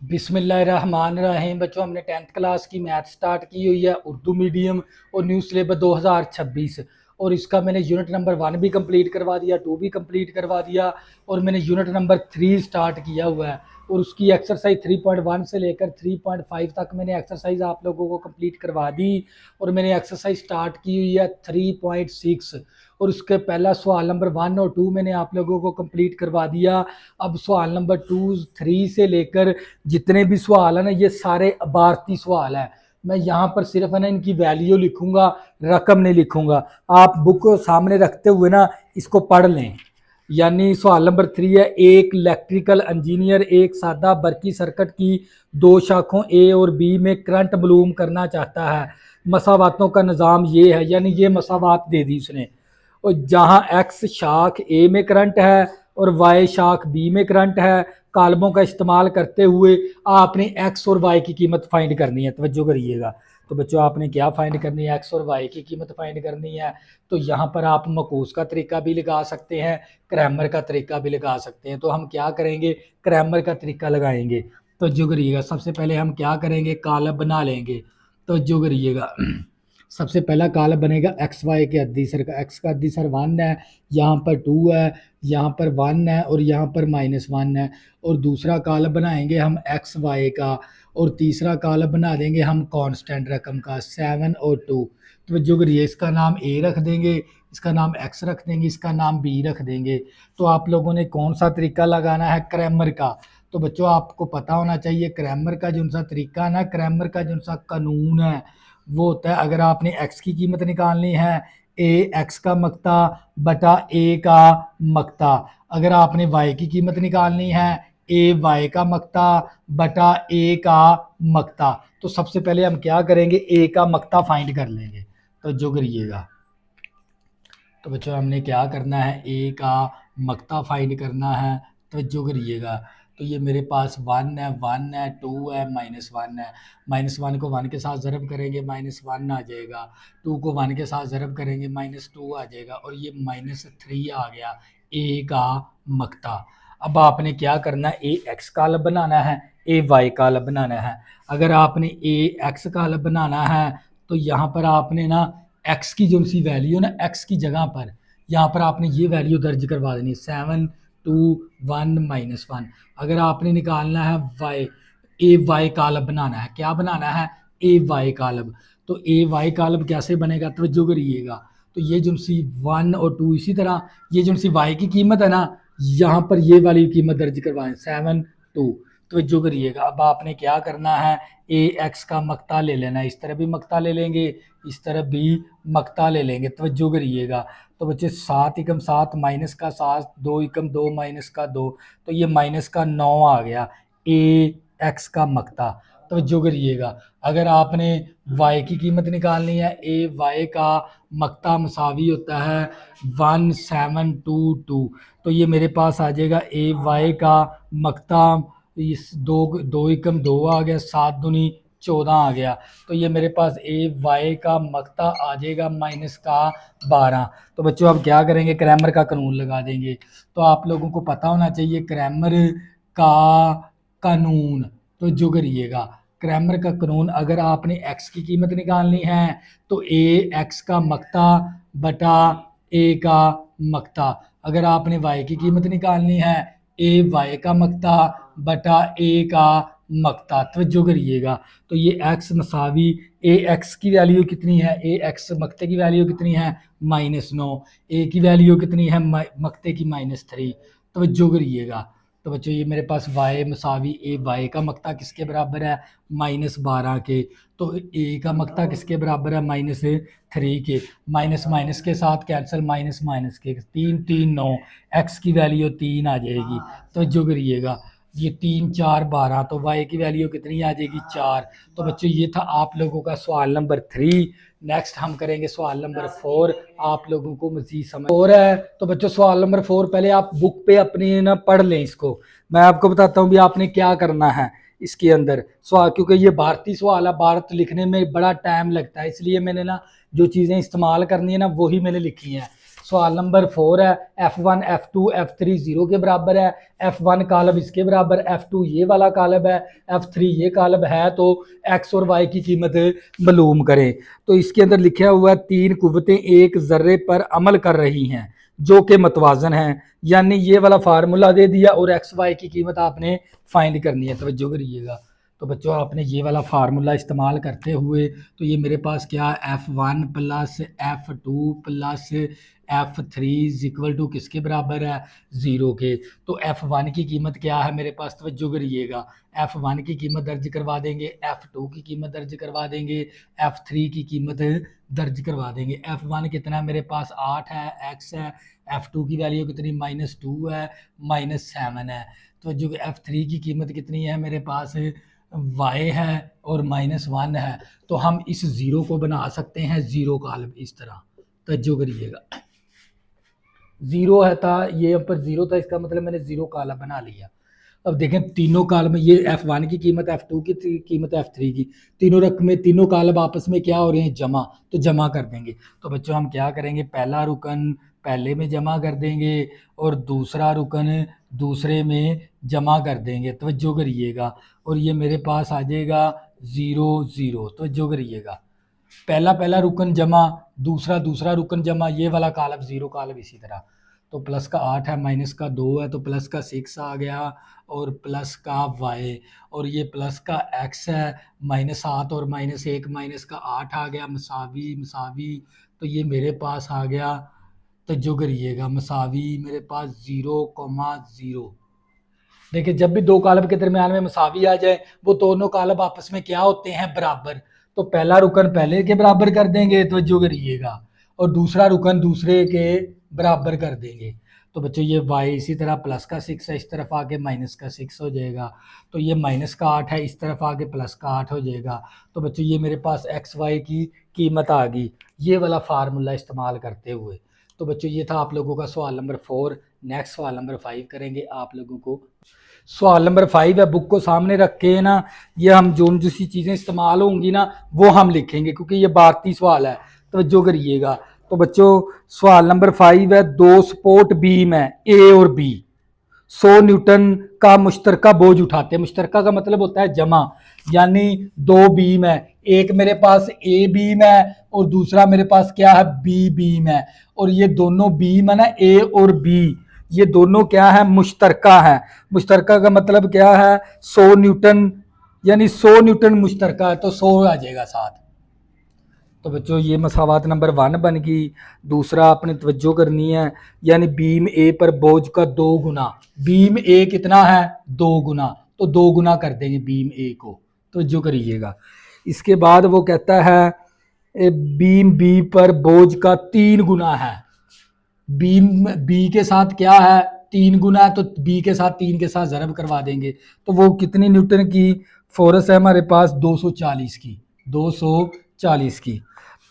बिस्मिल्लाहिर्रहमानिर्रहीम। बच्चों, हमने 10th क्लास की मैथ स्टार्ट की हुई है, उर्दू मीडियम और न्यू सिलेबस 2026। और इसका मैंने यूनिट नंबर 1 भी कंप्लीट करवा दिया, 2 भी कंप्लीट करवा दिया और मैंने यूनिट नंबर 3 स्टार्ट किया हुआ है। और उसकी एक्सरसाइज 3.1 से लेकर 3.5 तक मैंने एक्सरसाइज आप लोगों को कंप्लीट करवा दी। और मैंने एक्सरसाइज स्टार्ट की हुई है 3.6। और उसके पहला सवाल नंबर 1 और 2 मैंने आप लोगों को कंप्लीट करवा दिया। अब सवाल नंबर 2, 3 से लेकर जितने भी सवाल है ना, ये सारे इबारती सवाल है। मैं यहाँ पर सिर्फ है ना इनकी वैल्यू लिखूंगा, रकम नहीं लिखूंगा। आप बुक को सामने रखते हुए ना इसको पढ़ लें। यानी सवाल नंबर 3 है, एक इलेक्ट्रिकल इंजीनियर एक सादा बरकी सर्किट की दो शाखों ए और बी में करंट मालूम करना चाहता है। मसावातों का निज़ाम ये है, यानी ये मसावात दे दी उसने। और जहाँ एक्स शाख ए में करंट है और वाई शाख बी में करंट है, कालमों का इस्तेमाल करते हुए आपने एक्स और वाई की कीमत फाइंड करनी है। तवज्जो करिएगा। तो बच्चों, आपने क्या फाइंड करनी है? एक्स और वाई की कीमत फाइंड करनी है। तो यहाँ पर आप मकूस का तरीका भी लगा सकते हैं, क्रैमर का तरीका भी लगा सकते हैं। तो हम क्या करेंगे? क्रैमर का तरीका लगाएंगे। तवज्जो करिएगा। सबसे पहले हम क्या करेंगे? कालम बना लेंगे। तवज्जो करिएगा। सबसे पहला कालम बनेगा एक्स वाई के अद्दीसर का। एक्स का अद्दीसर 1 है, यहाँ पर 2 है, यहाँ पर 1 है और यहाँ पर -1 है। और दूसरा कालम बनाएंगे हम एक्स वाई का। और तीसरा कालम बना देंगे हम कांस्टेंट रकम का, 7 और 2। तो जो करिए, इसका नाम ए रख देंगे, इसका नाम एक्स रख देंगे, इसका नाम बी रख देंगे। तो आप लोगों ने कौन सा तरीका लगाना है? क्रैमर का। तो बच्चों, आपको पता होना चाहिए क्रैमर का जो सा तरीका है ना, क्रैमर का जो सा कानून है वो होता है, अगर आपने एक्स की कीमत निकालनी है, ए एक्स का मकता बटा ए का मकता। अगर आपने वाई की कीमत निकालनी है, ए वाई का मकता बटा ए का मकता। तो सबसे पहले हम क्या करेंगे? ए का मकता फाइंड कर लेंगे। तो जो करिएगा। तो बच्चों, हमने क्या करना है? ए का मकता फाइंड करना है। तो जो करिएगा। तो ये मेरे पास 1 है, 2 है, -1 है। -1 को 1 के साथ ज़रब करेंगे, -1 आ जाएगा। 2 को 1 के साथ ज़रब करेंगे, -2 आ जाएगा। और ये -3 आ गया ए का मकता। अब आपने क्या करना है? ए एक्स का अलग बनाना है, ए वाई का अलग बनाना है। अगर आपने ए एक्स का अलग बनाना है तो यहाँ पर आपने ना एक्स की जो सी वैल्यू ना, एक्स की जगह पर यहाँ पर आपने ये वैल्यू दर्ज करवा देनी, 7 2 1 -1। अगर आपने निकालना है वाई, ए वाई कालब बनाना है। क्या बनाना है? ए वाई कालब। तो ए वाई कालब कैसे बनेगा? तवज्जो करिएगा। तो ये जो सी 1 और 2, इसी तरह ये जो सी वाई की कीमत है ना, यहाँ पर ये वाली कीमत दर्ज करवाएं, 7 2। तवज्जो करिएगा। अब आपने क्या करना है? ए एक्स का मकता ले लेना है। इस तरह भी मकता ले लेंगे, इस तरफ भी मकता ले लेंगे। तवज्जो करिएगा। तो बच्चे 7 एकम 7 माइनस का 7, 2 एकम 2 माइनस का 2, तो ये -9 आ गया ए एक्स का मकता। तवज्जो करिएगा। अगर आपने वाई की कीमत निकालनी है, ए वाई का मकता मसावी होता है 1722। तो ये मेरे पास आ जाएगा ए वाई का मकता, इस 2 एकम 2 आ गया, 7 दूनी 14 आ गया। तो ये मेरे पास ए वाई का मकता आ जाएगा -12। तो बच्चों, अब क्या करेंगे? क्रैमर का कानून लगा देंगे। तो आप लोगों को पता होना चाहिए क्रैमर का कानून। तो जो करिएगा, क्रैमर का कानून, अगर आपने एक्स की कीमत निकालनी है तो ए एक्स का मकता बटा ए का मकता। अगर आपने वाई की कीमत निकालनी है, ए वाई का मकता बटा ए का मकता। तवज्जो करिएगा। तो ये एक्स मसावी ए एक्स की वैल्यू कितनी है? ए एक्स मकते की वैल्यू कितनी है? -9। ए की वैल्यू कितनी है? मकते की -3। तवज्जो करिएगा। तो बच्चों, ये मेरे पास y मसावी ए वाई का मकता किसके बराबर है? -12 के। तो ए का मकता किसके बराबर है? -3 के। माइनस माइनस के साथ कैंसिल, माइनस माइनस के 3 3 9, एक्स की वैल्यू 3 आ जाएगी। तो जो करिएगा, ये 3 4 12, तो वाई की वैल्यू कितनी आ जाएगी? 4। तो बच्चों, ये था आप लोगों का सवाल नंबर 3। नेक्स्ट हम करेंगे सवाल नंबर 4। आप लोगों को मजीद समझ हो रहा है? तो बच्चों, सवाल नंबर 4 पहले आप बुक पे अपनी ना पढ़ लें इसको। मैं आपको बताता हूँ भी आपने क्या करना है इसके अंदर सवाल, क्योंकि ये भारतीय सवाल है, भारत लिखने में बड़ा टाइम लगता है, इसलिए मैंने ना जो चीज़ें इस्तेमाल करनी है ना वही मैंने लिखी हैं। सवाल नंबर 4 है F1 F2 F3 0 के बराबर है, F1 कालब इसके बराबर, F2 ये वाला कालब है, F3 ये कालब है, तो X और Y की कीमत मालूम करें। तो इसके अंदर लिखा हुआ है 3 कुव्वतें एक जर्रे पर अमल कर रही हैं जो कि मतवाजन है, यानी ये वाला फार्मूला दे दिया और एक्स वाई की कीमत आपने फाइंड करनी है। तवज्जो करिएगा। तो बच्चों आपने ये वाला फार्मूला इस्तेमाल करते हुए, तो ये मेरे पास क्या F1 plus F2 plus F3 equal to किसके बराबर है, 0 के। तो F1 की कीमत क्या है मेरे पास, तवज्जो करिएगा, F1 की कीमत दर्ज करवा देंगे, F2 की कीमत दर्ज करवा देंगे, F3 की कीमत दर्ज करवा देंगे। F1 कितना मेरे पास 8 है, X है, F2 की वैल्यू कितनी -2 है, -7 है। तो जो F3 की कीमत कितनी है मेरे पास y है और -1 है। तो हम इस ज़ीरो को बना सकते हैं ज़ीरो कॉलम इस तरह। तवज्जो करिएगा, ज़ीरो है था, ये ऊपर ज़ीरो था, इसका मतलब मैंने ज़ीरो कॉलम बना लिया। अब देखें तीनों कॉलम, ये F1 की कीमत, F2 की कीमत, F3 की, तीनों रकमें, तीनों कॉलम आपस में क्या हो रहे हैं, जमा। तो जमा कर देंगे। तो बच्चों हम क्या करेंगे, पहला रुकन पहले में जमा कर देंगे और दूसरा रुकन दूसरे में जमा कर देंगे। तवज्जो करिएगा, और ये मेरे पास आ जाएगा 0 0। तवज्जो करिएगा, पहला रुकन जमा, दूसरा रुकन जमा, ये वाला कॉलम 0 कॉलम इसी तरह। तो प्लस का 8 है, माइनस का 2 है, तो प्लस का 6 आ गया, और प्लस का y, और ये प्लस का x है, -7 और -1 माइनस का 8 आ गया, मसावी मसावी। तो ये मेरे पास आ गया, तो जो करिएगा मसावी मेरे पास 0,0। देखिए जब भी दो कॉलम के दरमियान में मसावी आ जाए, वो दोनों कॉलम आपस में क्या होते हैं, बराबर। तो पहला रुकन पहले के बराबर कर देंगे, तो जो करिएगा, और दूसरा रुकन दूसरे के बराबर कर देंगे। तो बच्चों ये y इसी तरह प्लस का 6 है, इस तरफ आके माइनस का 6 हो जाएगा। तो ये माइनस का 8 है, इस तरफ आके प्लस का 8 हो जाएगा। तो बच्चों ये मेरे पास एक्स वाई की कीमत आ गई, ये वाला फार्मूला इस्तेमाल करते हुए। तो बच्चों ये था आप लोगों का सवाल नंबर 4। नेक्स्ट सवाल नंबर 5 करेंगे आप लोगों को। सवाल नंबर 5 है, बुक को सामने रख के ना, ये हम जो सी चीज़ें इस्तेमाल होंगी ना वो हम लिखेंगे, क्योंकि ये भारतीय सवाल है। तवज्जो करिएगा। तो बच्चों सवाल नंबर 5 है, दो सपोर्ट बीम है ए और बी, 100 न्यूटन का मुश्तरका बोझ उठाते हैं। मुश्तरका का मतलब होता है जमा, यानी दो बीम है, एक मेरे पास ए बीम है और दूसरा मेरे पास क्या है, बी बीम है। और ये दोनों बीम है ना, ए और बी, ये दोनों क्या है, मुश्तरका है। मुश्तरका का मतलब क्या है, 100 न्यूटन, यानी 100 न्यूटन मुश्तरका है, तो 100 आ जाएगा साथ। तो बच्चों ये मसावात नंबर 1 बन गई। दूसरा आपने तवज्जो करनी है, यानी बीम ए पर बोझ का 2 गुना। बीम ए कितना है, 2 गुना, तो 2 गुना कर देंगे बीम ए को। तवज्जो करिएगा। इसके बाद वो कहता है बीम बी पर बोझ का 3 गुना है। बीम बी के साथ क्या है, 3 गुना है, तो बी के साथ 3 के साथ ज़रब करवा देंगे। तो वो कितनी न्यूटन की फोर्स है हमारे पास, 240 की, 240 की।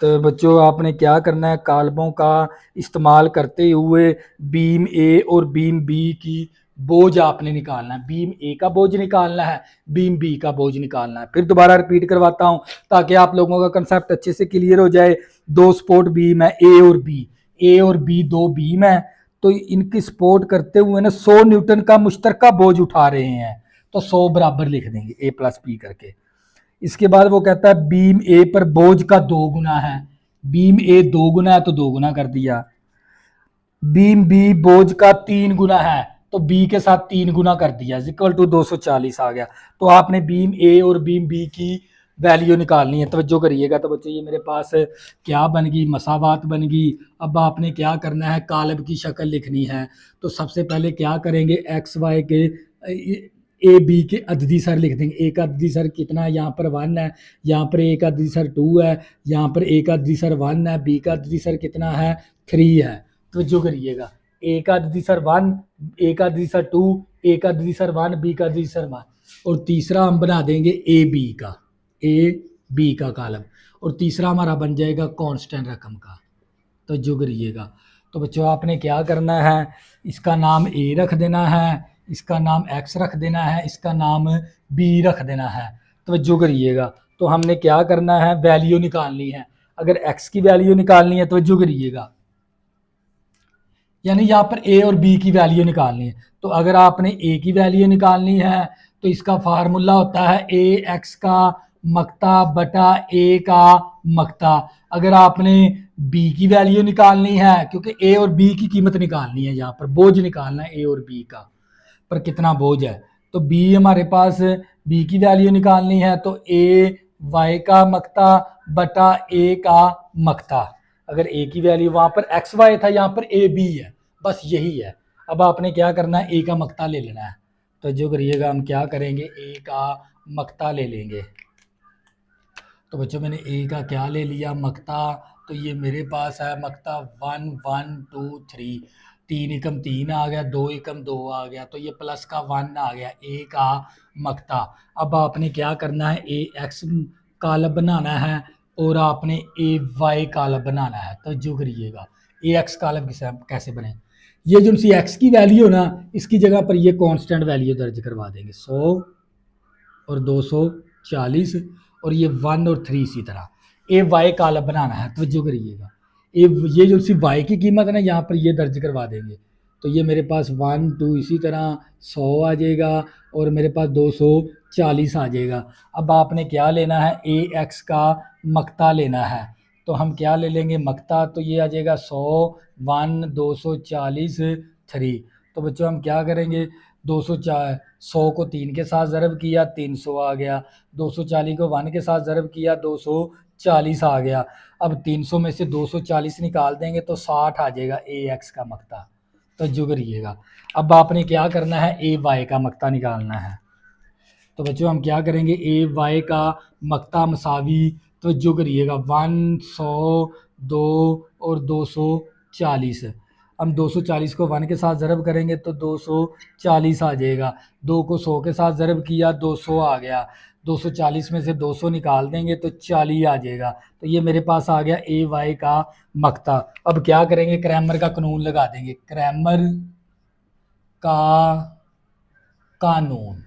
तो बच्चों आपने क्या करना है, कालमों का इस्तेमाल करते हुए बीम ए और बीम बी की बोझ आपने निकालना है। बीम ए का बोझ निकालना है, बीम बी का बोझ निकालना है। फिर दोबारा रिपीट करवाता हूँ ताकि आप लोगों का कंसेप्ट अच्छे से क्लियर हो जाए। दो सपोर्ट बीम है ए और बी, ए और बी दो बीम है, तो इनकी सपोर्ट करते हुए ना 100 न्यूटन का मुश्तरका बोझ उठा रहे हैं, तो 100 बराबर लिख देंगे ए प्लस बी करके। इसके बाद वो कहता है बीम ए पर बोझ का 2 गुना है। बीम ए 2 गुना है, तो 2 गुना कर दिया। बीम बी बोझ का 3 गुना है, तो बी के साथ 3 गुना कर दिया, इक्वल टू 240 आ गया। तो आपने बीम ए और बीम बी की वैल्यू निकालनी है। तवज्जो करिएगा। तो बच्चों ये मेरे पास क्या बन गई, मसावात बन गई। अब आपने क्या करना है, कालब की शक्ल लिखनी है। तो सबसे पहले क्या करेंगे, एक्स वाई के ए बी के अददी सर लिख देंगे। ए का अददी सर कितना है, यहाँ पर 1 है, यहाँ पर ए का अददी सर 2 है, यहाँ पर ए का अददी सर 1 है, बी का अददी सर कितना है, 3 है। तो जो करिएगा, ए का अददी सर 1, ए का अददी सर 2, ए का अददी सर 1, बी का अददी सर 1, और तीसरा हम बना देंगे ए बी का, ए बी का कॉलम, और तीसरा हमारा बन जाएगा कांस्टेंट रकम का। तो जो करिएगा। तो बच्चों आपने क्या करना है, इसका नाम ए रख देना है, इसका नाम एक्स रख देना है, इसका नाम बी रख देना है। तो जो करिएगा। तो हमने क्या करना है, वैल्यू निकालनी है। अगर एक्स की वैल्यू निकालनी है तो जो करिएगा, यानी यहाँ पर ए और बी की वैल्यू निकालनी है। तो अगर आपने ए की वैल्यू निकालनी है तो इसका फार्मूला होता है ए एक्स का मक्ता बटा ए का मक्ता। अगर आपने बी की वैल्यू निकालनी है, क्योंकि ए और बी की कीमत निकालनी है, यहाँ पर बोझ निकालना है ए और बी का, पर कितना बोझ है, तो बी हमारे पास, बी की वैल्यू निकालनी है तो ए वाई का मक्ता बटा ए का मक्ता। अगर ए की वैल्यू वहां पर एक्स वाई था, यहाँ पर ए बी है, बस यही है। अब आपने क्या करना है, ए का मक्ता ले लेना है। तो जो करिएगा, हम क्या करेंगे, ए का मक्ता ले लेंगे। तो बच्चों मैंने ए का क्या ले लिया, मक्ता। तो ये मेरे पास है मक्ता 1 1 2 3, 3 एकम 3 आ गया, 2 एकम 2 आ गया, तो ये प्लस का 1 आ गया ए का मक्ता। अब आपने क्या करना है, ए एक्स कालब बनाना है और आपने ए वाई कालब बनाना है। तो जो करिएगा, ए एक्स कालब कैसे बने, ये जो सी एक्स की वैल्यू है ना, इसकी जगह पर ये कांस्टेंट वैल्यू दर्ज करवा देंगे, 100 और 240, और ये 1 और 3 इसी तरह। ए वाई कालब बनाना है, तवज्जो करिएगा। ये जो सी वाई की कीमत है ना, यहाँ पर ये दर्ज करवा देंगे। तो ये मेरे पास 1 2 इसी तरह 100 आ जाएगा और मेरे पास 240 आ जाएगा। अब आपने क्या लेना है, ए एक्स का मक्ता लेना है। तो हम क्या ले लेंगे, मक्ता, तो ये आ जाएगा 100 1 240 3। तो बच्चों हम क्या करेंगे, 204 100 को 3 के साथ ज़रब किया, 300 आ गया। 240 को 1 के साथ ज़रब किया, 240 आ गया। अब 300 में से 240 निकाल देंगे तो 60 आ जाएगा ए एक्स का मक्ता। तो जो करिएगा, अब आपने क्या करना है, ए वाई का मक्ता निकालना है। तो बच्चों हम क्या करेंगे, ए वाई का मक्ता मसावी, तो जो करिएगा 100 2 और 240। हम 240 को 1 के साथ ज़रब करेंगे तो 240 आ जाएगा। 2 को 100 के साथ ज़रब किया, 200 आ गया। 240 में से 200 निकाल देंगे तो 40 आ जाएगा। तो ये मेरे पास आ गया ए वाई का मक्ता। अब क्या करेंगे, क्रैमर का कानून लगा देंगे, क्रैमर का कानून।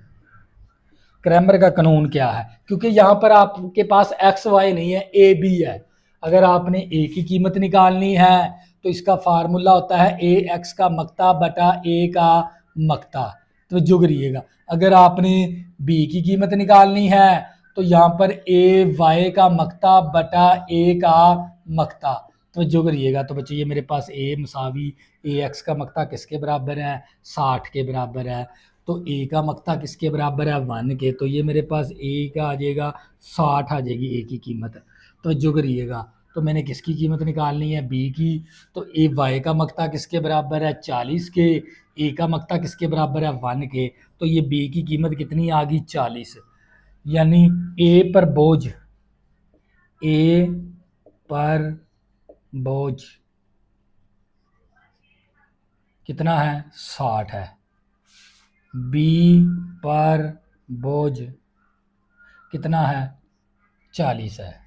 क्रैमर का कानून क्या है, क्योंकि यहाँ पर आपके पास एक्स वाई नहीं है, ए बी है। अगर आपने ए की कीमत निकालनी है तो इसका फार्मूला होता है ए एक्स का मक्ता बटा ए का मक्ता। तो जो करिएगा, अगर आपने बी की कीमत निकालनी है तो यहाँ पर ए वाई का मक्ता बटा ए का मक्ता। तो जो करिएगा, तो बच्चे ये मेरे पास ए मसावी ए एक्स का मक्ता किसके बराबर है, 60 के बराबर है। तो ए का मक्ता किसके बराबर है, 1 के। तो ये मेरे पास ए का आ जाएगा 60 आ जाएगी ए की कीमत। तो जो करिएगा, तो मैंने किसकी कीमत निकालनी है, बी की। तो ए वाई का मक्ता किसके बराबर है, 40 के। ए का मक्ता किसके बराबर है, 1 के। तो ये बी की कीमत कितनी आ गई, 40। यानी ए पर बोझ, ए पर बोझ कितना है, 60 है। बी पर बोझ कितना है, 40 है।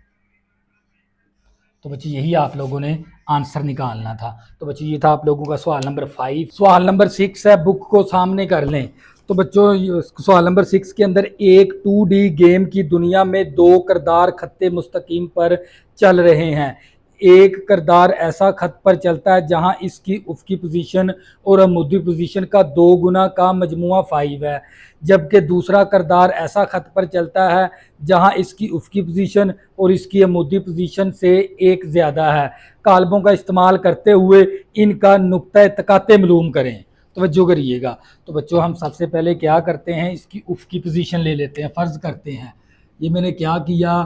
तो बच्चे यही आप लोगों ने आंसर निकालना था। तो बच्चे ये था आप लोगों का सवाल नंबर 5। सवाल नंबर 6 है, बुक को सामने कर लें। तो बच्चों सवाल नंबर 6 के अंदर एक 2D गेम की दुनिया में 2 किरदार खत्ते मुस्तकीम पर चल रहे हैं। एक किरदार ऐसा खत पर चलता है जहां इसकी उफ़क़ी पोजीशन और अमूदी पोजीशन का 2 गुना का मजमुआ 5 है, जबकि दूसरा किरदार ऐसा खत पर चलता है जहां इसकी उफ़क़ी पोजीशन और इसकी अमूदी पोजीशन से 1 ज़्यादा है। कालबों का इस्तेमाल करते हुए इनका नुक्ता तकाते मालूम करें। तवज्जो करिएगा। तो बच्चों हम सबसे पहले क्या करते हैं, इसकी उफ़क़ी पोजीशन ले लेते हैं, फ़र्ज़ करते हैं। ये मैंने क्या किया,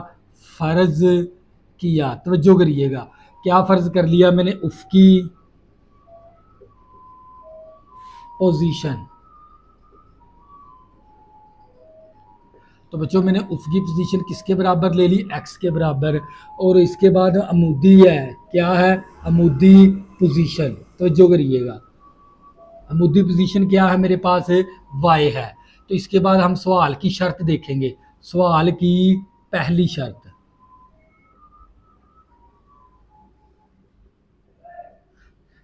फ़र्ज़ किया। तवज्जो करिएगा, क्या फ़र्ज़ कर लिया मैंने, उफ़क़ी पोजीशन। तो बच्चों मैंने उफ़क़ी पोजीशन किसके बराबर ले ली, एक्स के बराबर। और इसके बाद अमूदी है, क्या है, अमूदी पोजीशन। तवज्जो करिएगा, अमूदी पोजीशन क्या है मेरे पास, वाई है। तो इसके बाद हम सवाल की शर्त देखेंगे। सवाल की पहली शर्त,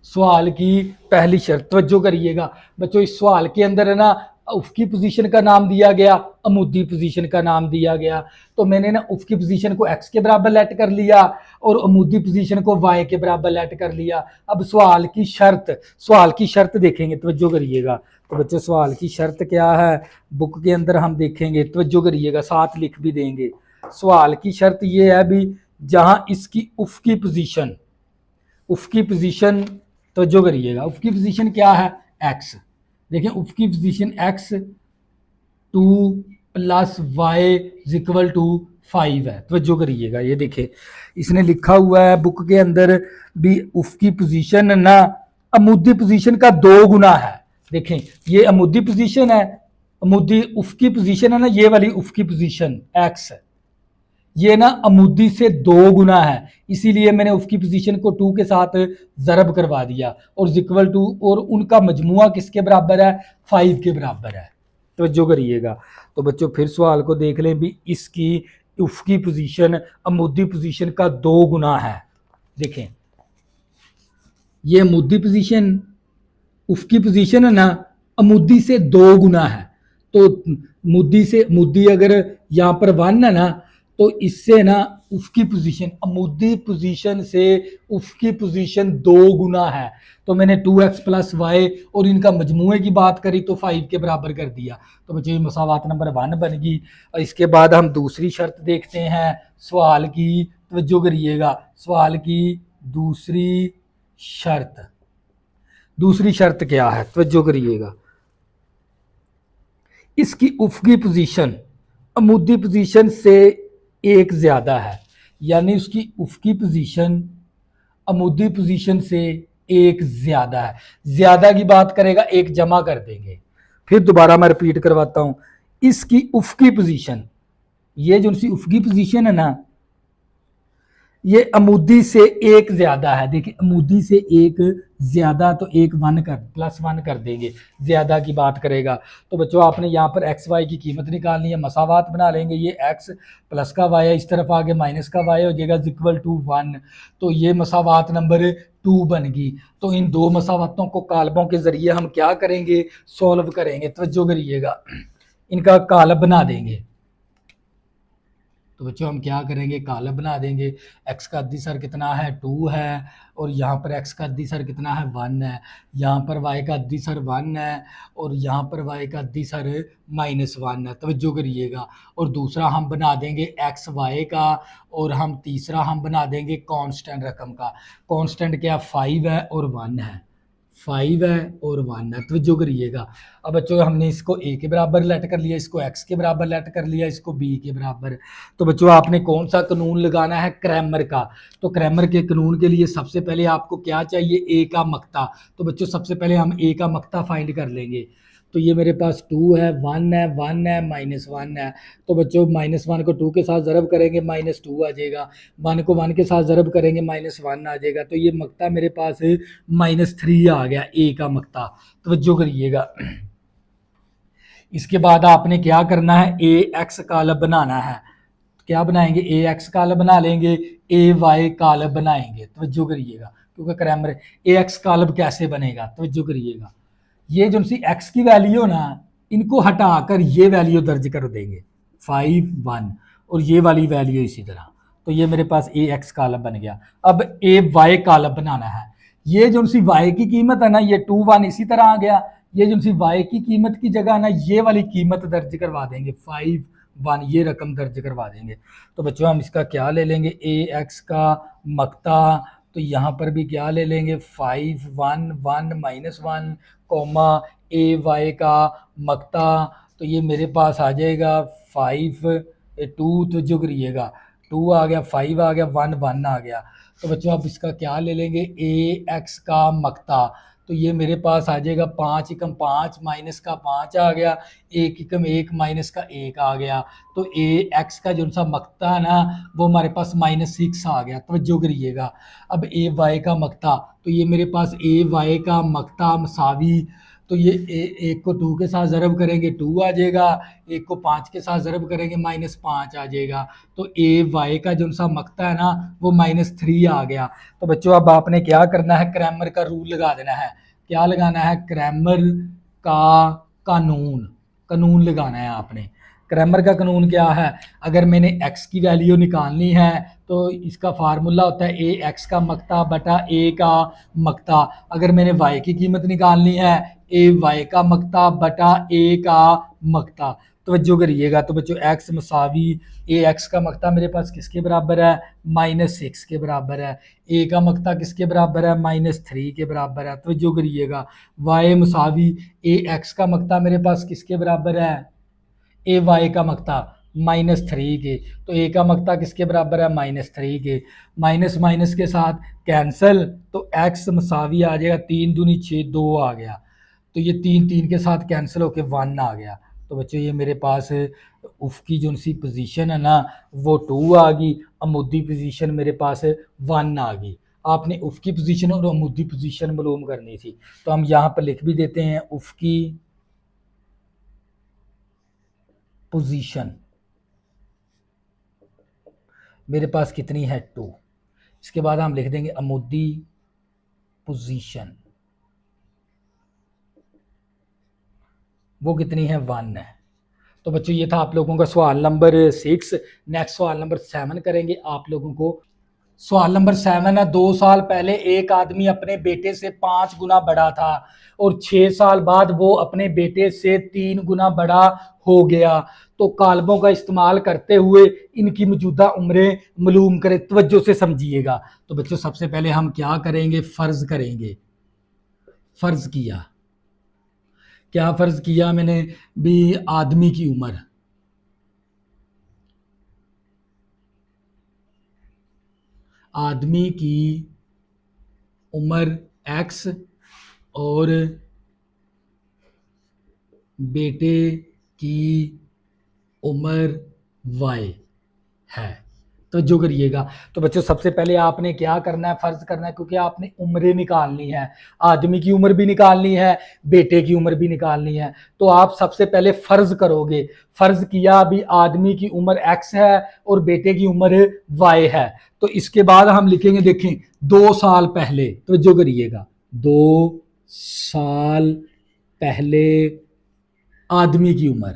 सवाल की पहली शर्त, तवज्जो करिएगा बच्चों, इस सवाल के अंदर है ना उफकी पोजीशन का नाम दिया गया, अमूदी पोजीशन का नाम दिया गया। तो मैंने ना उफकी पोजीशन को x के बराबर लेट कर लिया और अमूदी पोजीशन को y के बराबर लेट कर लिया। अब सवाल की शर्त देखेंगे, तवज्जो करिएगा। तो बच्चों सवाल की शर्त क्या है, बुक के अंदर हम देखेंगे, तवज्जो करिएगा, साथ लिख भी देंगे। सवाल की शर्त ये है भी, जहां इसकी उफकी पोजीशन तवज्जो करिएगा, उफकी पोजीशन क्या है, x। देखें उफकी पोजीशन x 2 + y = 5 है। तवज्जो करिएगा, ये देखें इसने लिखा हुआ है बुक के अंदर भी उफकी पोजीशन ना अमूदी पोजीशन का 2 गुना है। देखें ये अमूदी पोजीशन है, अमूदी उफकी पोजीशन है ना, ये वाली उफकी पोजीशन x है, ये ना अमूदी से 2 गुना है, इसीलिए मैंने उसकी पोजीशन को 2 के साथ ज़रब करवा दिया और इक्वल टू, और उनका मजमुआ किसके बराबर है, 5 के बराबर है। तवज्जो करिएगा। तो बच्चों फिर सवाल को देख लें भी, इसकी उफकी पोजीशन अमूदी पोजीशन का 2 गुना है। देखें ये अमूदी पोजीशन उफकी पोजीशन है ना, अमूदी से 2 गुना है। तो मुद्दी अगर यहाँ पर 1 है ना, तो इससे ना उफकी पोजीशन अमूदी पोजीशन से उफकी पोजीशन 2 गुना है। तो मैंने 2x + y और इनका मजमूए की बात करी तो 5 के बराबर कर दिया। तो बच्चों मसावात नंबर 1 बन गई। और इसके बाद हम दूसरी शर्त देखते हैं सवाल की, तवज्जो करिएगा, सवाल की दूसरी शर्त क्या है, तवज्जो करिएगा। इसकी उफकी पोजीशन अमूदी पोजीशन से 1 ज़्यादा है, यानी उसकी उफकी पोजीशन अमूदी पोजीशन से 1 ज़्यादा है। ज़्यादा की बात करेगा 1 जमा कर देंगे। फिर दोबारा मैं रिपीट करवाता हूँ, इसकी उफकी पोजीशन, ये जो सी उफकी पोजीशन है ना, ये अमूदी से 1 ज़्यादा है। देखिए अमूदी से 1 ज़्यादा, तो 1 +1 कर देंगे, ज़्यादा की बात करेगा। तो बच्चों आपने यहाँ पर एक्स वाई की कीमत निकालनी है, मसावात बना लेंगे। ये x प्लस का y है, इस तरफ आगे माइनस का y हो जाएगा =1। तो ये मसावात नंबर 2 बन गई। तो इन 2 मसावातों को कालबों के ज़रिए हम क्या करेंगे, सॉल्व करेंगे। तवज्जो करिएगा, इनका कालब बना देंगे। तो बच्चों हम क्या करेंगे, कालब बना देंगे। x का अद्दीसर कितना है, 2 है, और यहाँ पर x का अद्दीसर कितना है, 1 है। यहाँ पर y का अद्दीसर 1 है, और यहाँ पर y का अद्दीसर -1 है। तवज्जो करिएगा। और दूसरा हम बना देंगे x y का, और हम तीसरा हम बना देंगे कांस्टेंट रकम का। कांस्टेंट क्या, 5 है और 1 है, 5 है और 1 है। तवज्जो करिएगा। अब बच्चों हमने इसको a के बराबर लेट कर लिया, इसको x के बराबर लेट कर लिया, इसको b के बराबर। तो बच्चों आपने कौन सा कानून लगाना है, क्रैमर का। तो क्रैमर के कानून के लिए सबसे पहले आपको क्या चाहिए, a का मक्ता। तो बच्चों सबसे पहले हम a का मक्ता फाइंड कर लेंगे। तो ये मेरे पास 2 है, 1 है, 1 है, -1 है। तो बच्चों -1 को 2 के साथ ज़रब करेंगे, -2 आ जाएगा। 1 को 1 के साथ ज़रब करेंगे, -1 आ जाएगा। तो ये मक्ता मेरे पास -3 आ गया, ए का मक्ता। तवज्जो करिएगा। इसके बाद आपने क्या करना है, ए एक्स कालब बनाना है। क्या बनाएंगे, ए एक्स कालब बना लेंगे, ए वाई कालब बनाएंगे। तवज्जो करिएगा, क्योंकि क्रैमर ए एक्स कालब कैसे बनेगा, तवज्जो करिएगा। ये जो सी एक्स की वैल्यू ना, इनको हटाकर ये वैल्यू दर्ज कर देंगे, 5 1, और ये वाली वैल्यू इसी तरह। तो ये मेरे पास ए एक्स कालब बन गया। अब ए वाई कालब बनाना है। ये जो सी वाई की कीमत है ना, ये 2 1 इसी तरह आ गया। ये जो सी वाई की कीमत की जगह ना, ये वाली कीमत दर्ज करवा देंगे, 5 1, ये रकम दर्ज करवा देंगे। तो बच्चों हम इसका क्या ले लेंगे, ए एक्स का मक्ता। तो यहाँ पर भी क्या ले लेंगे, 5 1 1 -1 कॉमा ए वाई का मक्ता। तो ये मेरे पास आ जाएगा 5 2, तो जो करिएगा 2 आ गया, 5 आ गया, 1 1 आ गया। तो बच्चों आप इसका क्या ले लेंगे, ए एक्स का मक्ता। तो ये मेरे पास आ जाएगा 5 एकम 5 माइनस का 5 आ गया, 1 एकम 1 माइनस का 1 आ गया। तो ए एक्स का जो सा मक्ता है ना, वो हमारे पास -6 आ गया। तवज्जो करिएगा। अब ए वाई का मक्ता, तो ये मेरे पास ए वाई का मक्ता मसावी। तो ये एक को 2 के साथ ज़रब करेंगे, 2 आ जाएगा, एक को 5 के साथ ज़रब करेंगे, -5 आ जाएगा। तो ए वाई का जो सा मक्ता है ना, वो -3 आ गया। तो बच्चों अब आपने क्या करना है, क्रैमर का रूल लगा देना है। क्या लगाना है, क्रैमर का कानून। कानून लगाना है आपने। क्रैमर का कानून क्या है, अगर मैंने x की वैल्यू निकालनी है तो इसका फार्मूला होता है ए एक्स का मकता बटा ए का मकता। अगर मैंने y की कीमत निकालनी है ए वाई का मकता बटा ए का मकता। तवज्जो करिएगा, तो बच्चों x मसावी ए एक्स का मकता मेरे पास किसके बराबर है, -6 के बराबर है। ए का मकता किसके बराबर है, -3 के बराबर है। तवज्जो करिएगा, y मसावी ए एक्स का मकता मेरे पास किसके बराबर है, ए वाई का मकता -3 के। तो ए का मकता किसके बराबर है, -3 के। माइनस माइनस के साथ कैंसिल, तो x मसावी आ जाएगा 3 दूनी 6, 2 आ गया। तो ये 3 3 के साथ कैंसिल होके 1 आ गया। तो बच्चों ये मेरे पास उफ की जो सी पोजीशन है ना वो 2 आ गई, अमूदी पोजीशन मेरे पास 1 आ गई। आपने उफ की पोजीशन और अमूदी पोजीशन मालूम करनी थी, तो हम यहाँ पर लिख भी देते हैं उफ की पोजीशन मेरे पास कितनी है 2। इसके बाद हम लिख देंगे अमूदी पोजीशन, वो कितनी है 1 है। तो बच्चों ये था आप लोगों का सवाल नंबर 6। नेक्स्ट सवाल नंबर 7 करेंगे आप लोगों को। सवाल नंबर 7 है, 2 साल पहले एक आदमी अपने बेटे से 5 गुना बड़ा था और 6 साल बाद वो अपने बेटे से 3 गुना बड़ा हो गया। तो कालबों का इस्तेमाल करते हुए इनकी मौजूदा उम्रें मालूम करें। तवज्जो से समझिएगा। तो बच्चों सबसे पहले हम क्या करेंगे, फर्ज करेंगे। फर्ज किया, क्या फर्ज किया मैंने भी, आदमी की उम्र, आदमी की उम्र x और बेटे की उम्र y है। तो जो करिएगा, तो बच्चों सबसे पहले आपने क्या करना है, फर्ज करना है, क्योंकि आपने उम्रें निकालनी है। आदमी की उम्र भी निकालनी है, बेटे की उम्र भी निकालनी है। तो आप सबसे पहले फर्ज करोगे। फर्ज किया भी आदमी की उम्र x है और बेटे की उम्र y है। तो इसके बाद हम लिखेंगे, देखें 2 साल पहले, तो जो करिएगा 2 साल पहले आदमी की उम्र,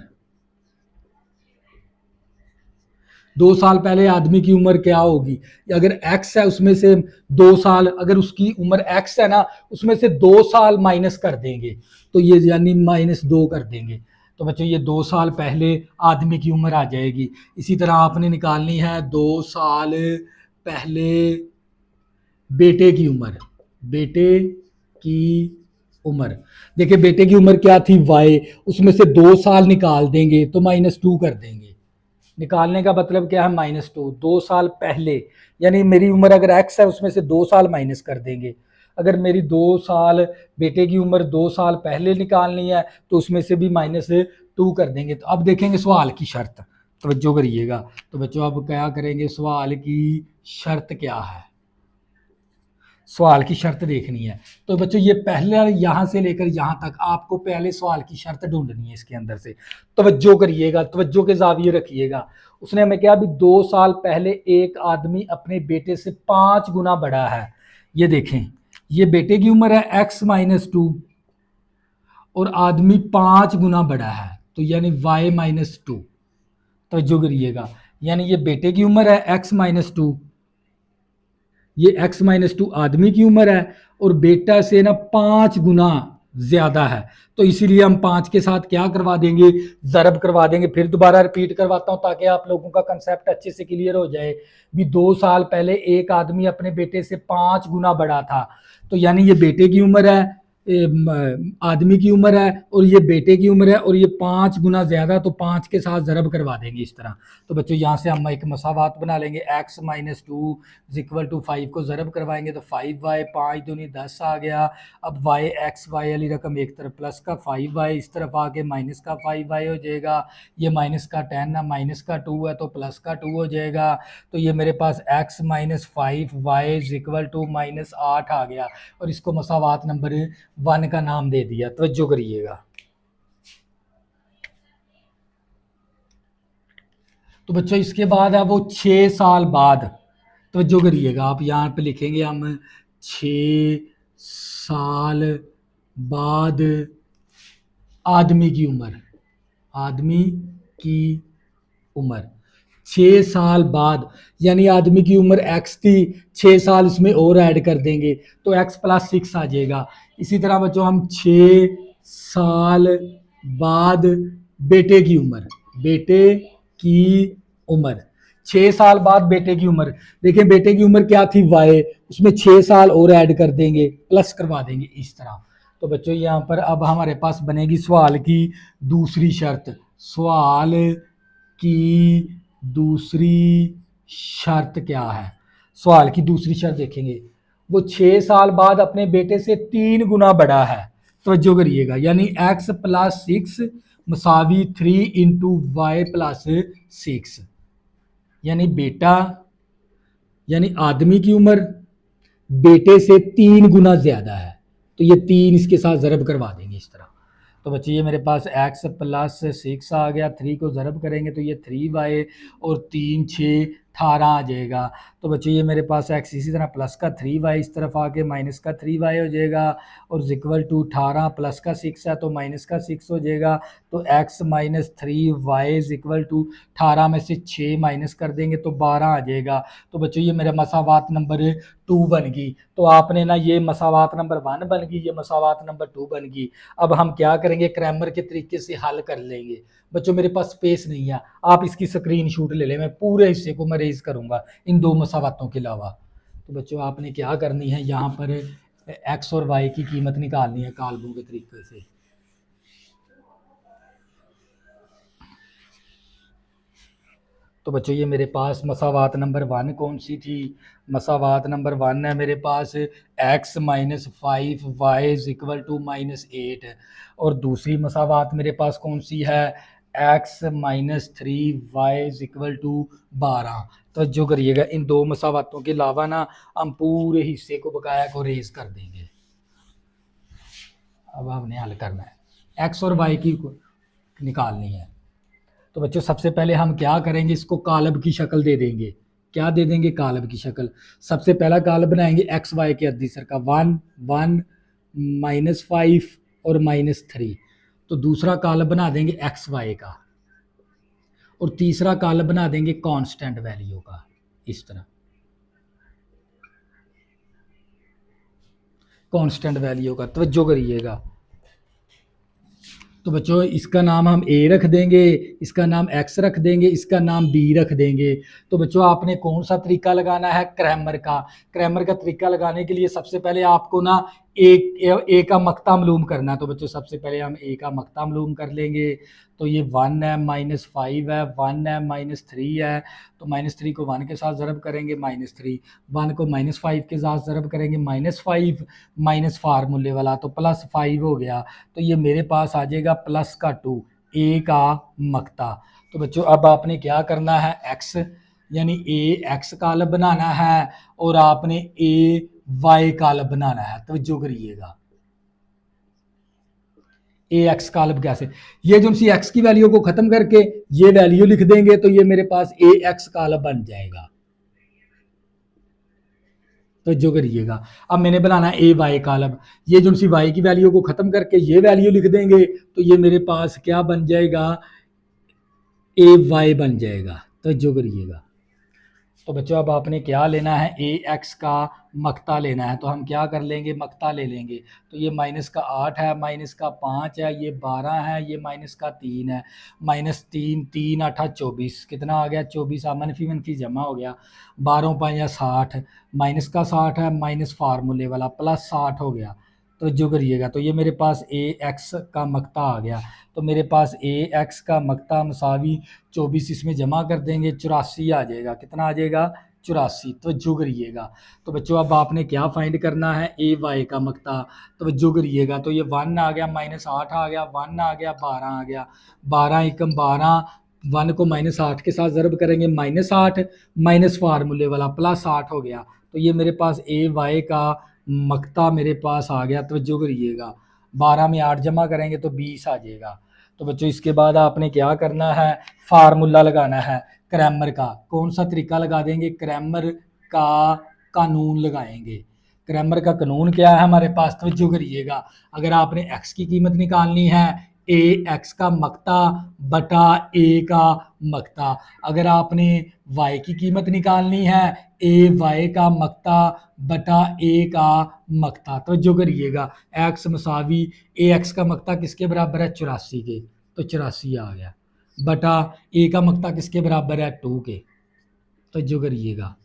2 साल पहले आदमी की उम्र क्या होगी, अगर x है उसमें से 2 साल, अगर उसकी उम्र x है ना उसमें से 2 साल माइनस कर देंगे, तो ये यानी -2 कर देंगे। तो बच्चों ये 2 साल पहले आदमी की उम्र आ जाएगी। इसी तरह आपने निकालनी है 2 साल पहले बेटे की उम्र। बेटे की उम्र, देखिए बेटे की उम्र क्या थी y, उसमें से 2 साल निकाल देंगे तो -2 कर देंगे। निकालने का मतलब क्या है, -2, 2 साल पहले, यानी मेरी उम्र अगर x है उसमें से 2 साल माइनस कर देंगे। अगर मेरी 2 साल बेटे की उम्र 2 साल पहले निकालनी है तो उसमें से भी -2 कर देंगे। तो अब देखेंगे सवाल की शर्त, तवज्जो करिएगा। तो बच्चों अब क्या करेंगे, सवाल की शर्त क्या है, सवाल की शर्त देखनी है। तो बच्चों ये पहले यहाँ से लेकर यहाँ तक आपको पहले सवाल की शर्त ढूंढनी है इसके अंदर से। तवज्जो करिएगा, तवज्जो के जाविये रखिएगा। उसने हमें क्या, भी 2 साल पहले एक आदमी अपने बेटे से 5 गुना बड़ा है। ये देखें, ये बेटे की उम्र है x-2 और आदमी 5 गुना बड़ा है, तो यानी y-2। तवज्जो करिएगा, यानी ये बेटे की उम्र है x-2, ये x-2 आदमी की उम्र है और बेटा से ना 5 गुना ज्यादा है। तो इसीलिए हम 5 के साथ क्या करवा देंगे, जरब करवा देंगे। फिर दोबारा रिपीट करवाता हूं ताकि आप लोगों का कंसेप्ट अच्छे से क्लियर हो जाए। भी 2 साल पहले एक आदमी अपने बेटे से 5 गुना बड़ा था, तो यानी ये बेटे की उम्र है, आदमी की उम्र है और ये बेटे की उम्र है और ये 5 गुना ज्यादा, तो 5 के साथ जरब करवा देंगे इस तरह। तो बच्चों यहाँ से हम एक मसावात बना लेंगे, x-2 इक्वल टू 5 को जरब करवाएंगे तो 5y, 5 दूनी 10 आ गया। अब y x y वाली रकम एक तरफ प्लस का 5y, इस तरफ आके माइनस का 5y हो जाएगा। ये माइनस का 10 है, माइनस का 2 है तो प्लस का 2 हो जाएगा। तो ये मेरे पास x-5y इक्वल टू -8 आ गया और इसको मसावात नंबर 1 का नाम दे दिया। तवज्जो करिएगा। तो बच्चों इसके बाद है वो 6 साल बाद। तवज्जो करिएगा, आप यहाँ पे लिखेंगे हम 6 साल बाद आदमी की उम्र। आदमी की उम्र 6 साल बाद, यानी आदमी की उम्र x थी, 6 साल इसमें और ऐड कर देंगे तो x+6 आ जाएगा। इसी तरह बच्चों हम 6 साल बाद बेटे की उम्र, बेटे की उम्र 6 साल बाद बेटे की उम्र, देखिए बेटे की उम्र क्या थी y, उसमें 6 साल और ऐड कर देंगे, प्लस करवा देंगे इस तरह। तो बच्चों यहाँ पर अब हमारे पास बनेगी सवाल की दूसरी शर्त। सवाल की दूसरी शर्त क्या है? सवाल की दूसरी शर्त देखेंगे, वो 6 साल बाद अपने बेटे से 3 गुना बड़ा है, तवज्जो करिएगा, यानी x+6 मसावी 3 इंटू y+6, यानी बेटा यानी आदमी की उम्र बेटे से 3 गुना ज्यादा है, तो ये 3 इसके साथ जरब करवा देंगे इस तरह। तो बच्चे ये मेरे पास x+6 आ गया, 3 को ज़रब करेंगे तो ये 3y और 3 6 18 आ जाएगा। तो बच्चे ये मेरे पास x इसी तरह प्लस का 3y इस तरफ आके माइनस का 3y हो जाएगा, और इक्वल टू 18 प्लस का 6 है तो माइनस का 6 हो जाएगा। तो x minus 3y is equal to 18 में से 6 माइनस कर देंगे तो 12 आ जाएगा। तो बच्चों ये मेरा मसावात नंबर 2 बन गई। तो आपने ना ये मसावात नंबर 1 बन गई, ये मसावात नंबर 2 बन गई। अब हम क्या करेंगे, क्रैमर के तरीके से हल कर लेंगे। बच्चों मेरे पास स्पेस नहीं है, आप इसकी स्क्रीनशॉट ले लें, मैं पूरे हिस्से को मैं रेज करूंगा इन दो मसावातों के अलावा। तो बच्चों आपने क्या करनी है, यहाँ पर एक्स और वाई की कीमत निकालनी है कालमों के तरीके से। तो बच्चों ये मेरे पास मसावात नंबर 1 कौन सी थी? मसावात नंबर 1 है मेरे पास x minus 5y is equal to -8, और दूसरी मसावात मेरे पास कौन सी है, x minus 3y is equal to 12। तो जो करिएगा इन दो मसावातों के अलावा ना हम पूरे हिस्से को बकाया को रेज कर देंगे। अब हमने हल करना है, x और y की निकालनी है। तो बच्चों सबसे पहले हम क्या करेंगे, इसको कालब की शक्ल दे देंगे। क्या दे देंगे? कालब की शक्ल। सबसे पहला कालब बनाएंगे एक्स वाई के अदीसर का, 1 1 -5 और -3। तो दूसरा कालब बना देंगे एक्स वाई का, और तीसरा कालब बना देंगे कांस्टेंट वैल्यू का, इस तरह कांस्टेंट वैल्यू का। तवज्जो करिएगा। तो बच्चों इसका नाम हम ए रख देंगे, इसका नाम एक्स रख देंगे, इसका नाम बी रख देंगे। तो बच्चों आपने कौन सा तरीका लगाना है? क्रैमर का। क्रैमर का तरीका लगाने के लिए सबसे पहले आपको ना ए का मक्ता मालूम करना है। तो बच्चों सबसे पहले हम ए का मक्ता मालूम कर लेंगे। तो ये 1 है -5 है, 1 है -3 है, तो -3 को 1 के साथ ज़रब करेंगे -3, 1 को -5 के साथ ज़रब करेंगे -5, माइनस फार्मूले वाला तो +5 हो गया। तो ये मेरे पास आ जाएगा +2 ए का मक्ता। तो बच्चों अब आपने क्या करना है, एक्स यानी ए एक्स कालब बनाना है, और आपने ए वाई कालब बनाना है। तवज्जो करिएगा, ए एक्स कालब कैसे, ये जो सी एक्स की वैल्यू को खत्म करके ये वैल्यू लिख देंगे तो ये मेरे पास ए एक्स कालब बन जाएगा। तो जो करिएगा, अब मैंने बनाना है ए वाई कालब, ये जो सी वाई की वैल्यू को खत्म करके ये वैल्यू लिख देंगे तो ये मेरे पास क्या बन जाएगा, ए वाई बन जाएगा। तो जो करिएगा। तो बच्चों अब आपने क्या लेना है, ए एक्स का मक्ता लेना है। तो हम क्या कर लेंगे, मक्ता ले लेंगे। तो ये -8 है, -5 है, ये 12 है, ये -3 है, -3 3 8 24, कितना आ गया 24, मनफी मनफी जमा हो गया, 12 5 60, -60 है, माइनस फार्मूले वाला +60 हो गया। तो जो करिएगा, तो ये मेरे पास ए एक्स का मक्ता आ गया। तो मेरे पास ए एक्स का मक्ता मसावी 24 इसमें जमा कर देंगे, 84 आ जाएगा। कितना आ जाएगा? 84। तो जो करिएगा। तो बच्चों अब आपने क्या फाइंड करना है, ए वाई का मक्ता। तो जो करिएगा, तो ये 1 आ गया, -8 आ गया, 1 आ गया, 12 आ गया, 12 एकम 12, 1 को -8 के साथ ज़रब करेंगे, -8 माइनस फार्मूले वाला +8 हो गया। तो ये मेरे पास ए वाई का मक्ता मेरे पास आ गया। तो जो करिएगा, 12 में 8 जमा करेंगे तो 20 आ जाएगा। तो बच्चों इसके बाद आपने क्या करना है, फार्मूला लगाना है क्रैमर का। कौन सा तरीका लगा देंगे, क्रैमर का कानून लगाएंगे। क्रैमर का कानून क्या है हमारे पास, तवज्जो करिएगा। अगर आपने एक्स की कीमत निकालनी है ए एक्स का मकता बटा ए का मकता। अगर आपने वाई की कीमत निकालनी है, ए वाई का मकता बटा ए का मकता। तो जो करिएगा एक्स मसावी ए एक्स का मकता किसके बराबर है 84 के, तो 84 आ गया, बटा ए का मकता किसके बराबर है 2 के, तो जो करिएगा।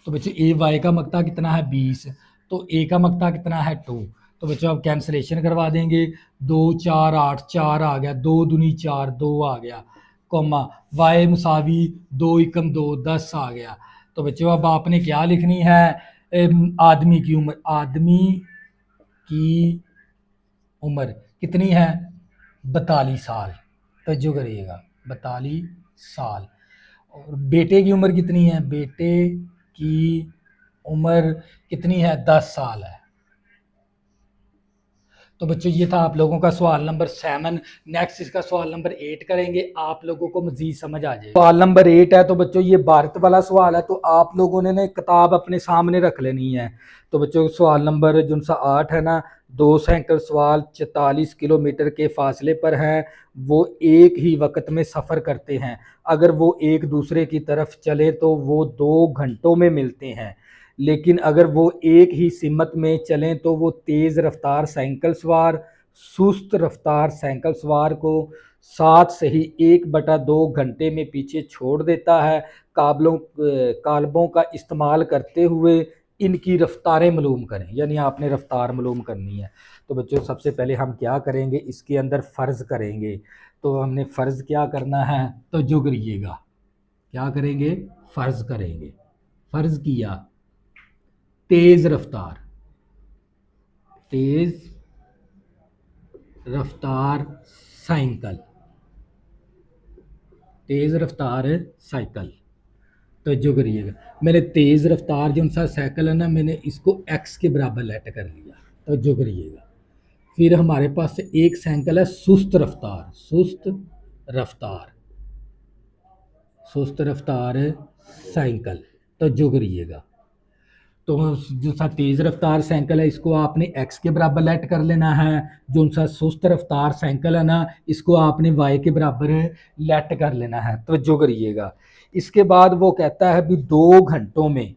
तो बच्चों ए वाई का मकता कितना है 20, तो ए का मकता कितना है 2। तो बच्चों अब कैंसलेशन करवा देंगे, 2 4 8 4 आ गया, 2 दूनी 4 2 आ गया, कॉमा वाई मसावी 2 एकम 2 10 आ गया। तो बच्चों अब आपने क्या लिखनी है, आदमी की उम्र, आदमी की उम्र कितनी है 42 साल, तो जो करिएगा 42 साल। और बेटे की उम्र कितनी है, बेटे की उम्र कितनी है 10 साल है। तो बच्चों ये था आप लोगों का सवाल नंबर 7। नेक्स्ट इसका सवाल नंबर 8 करेंगे, आप लोगों को मजीद समझ आ जाएगा। सवाल नंबर 8 है, तो बच्चों ये भारत वाला सवाल है, तो आप लोगों ने ना किताब अपने सामने रख लेनी है। तो बच्चों सवाल नंबर जो सा 8 है ना, 2 साइकिल सवार 44 किलोमीटर के फासले पर हैं, वो एक ही वक्त में सफ़र करते हैं। अगर वो एक दूसरे की तरफ चले तो वो 2 घंटों में मिलते हैं, लेकिन अगर वो एक ही सिमत में चलें तो वो तेज़ रफ्तार साइकिल सवार सुस्त रफ्तार साइकिल सवार को 7 से ही 1/2 घंटे में पीछे छोड़ देता है। कालबों का इस्तेमाल करते हुए इनकी रफ्तारें मालूम करें, यानी आपने रफ्तार मालूम करनी है। तो बच्चों सबसे पहले हम क्या करेंगे, इसके अंदर फ़र्ज़ करेंगे। तो हमने फ़र्ज़ क्या करना है, तो जो करिएगा क्या करेंगे, फ़र्ज़ करेंगे। फ़र्ज़ किया तेज रफ्तार, तेज रफ्तार साइकिल, तेज रफ्तार साइकिल। तो जो करिएगा मैंने तेज रफ्तार जो सा साइकिल है ना, मैंने इसको एक्स के बराबर लेट कर लिया। तो जो करिएगा फिर हमारे पास एक साइकिल है सुस्त रफ्तार, सुस्त रफ्तार, सुस्त रफ्तार साइकिल। तो जो करिएगा तो जो सा तेज़ रफ्तार साइकिल है इसको आपने एक्स के बराबर लेट कर लेना है, जो सा सुस्त रफ्तार साइकिल है ना इसको आपने वाई के बराबर लेट कर लेना है। तो जो करिएगा इसके बाद वो कहता है भी 2 घंटों में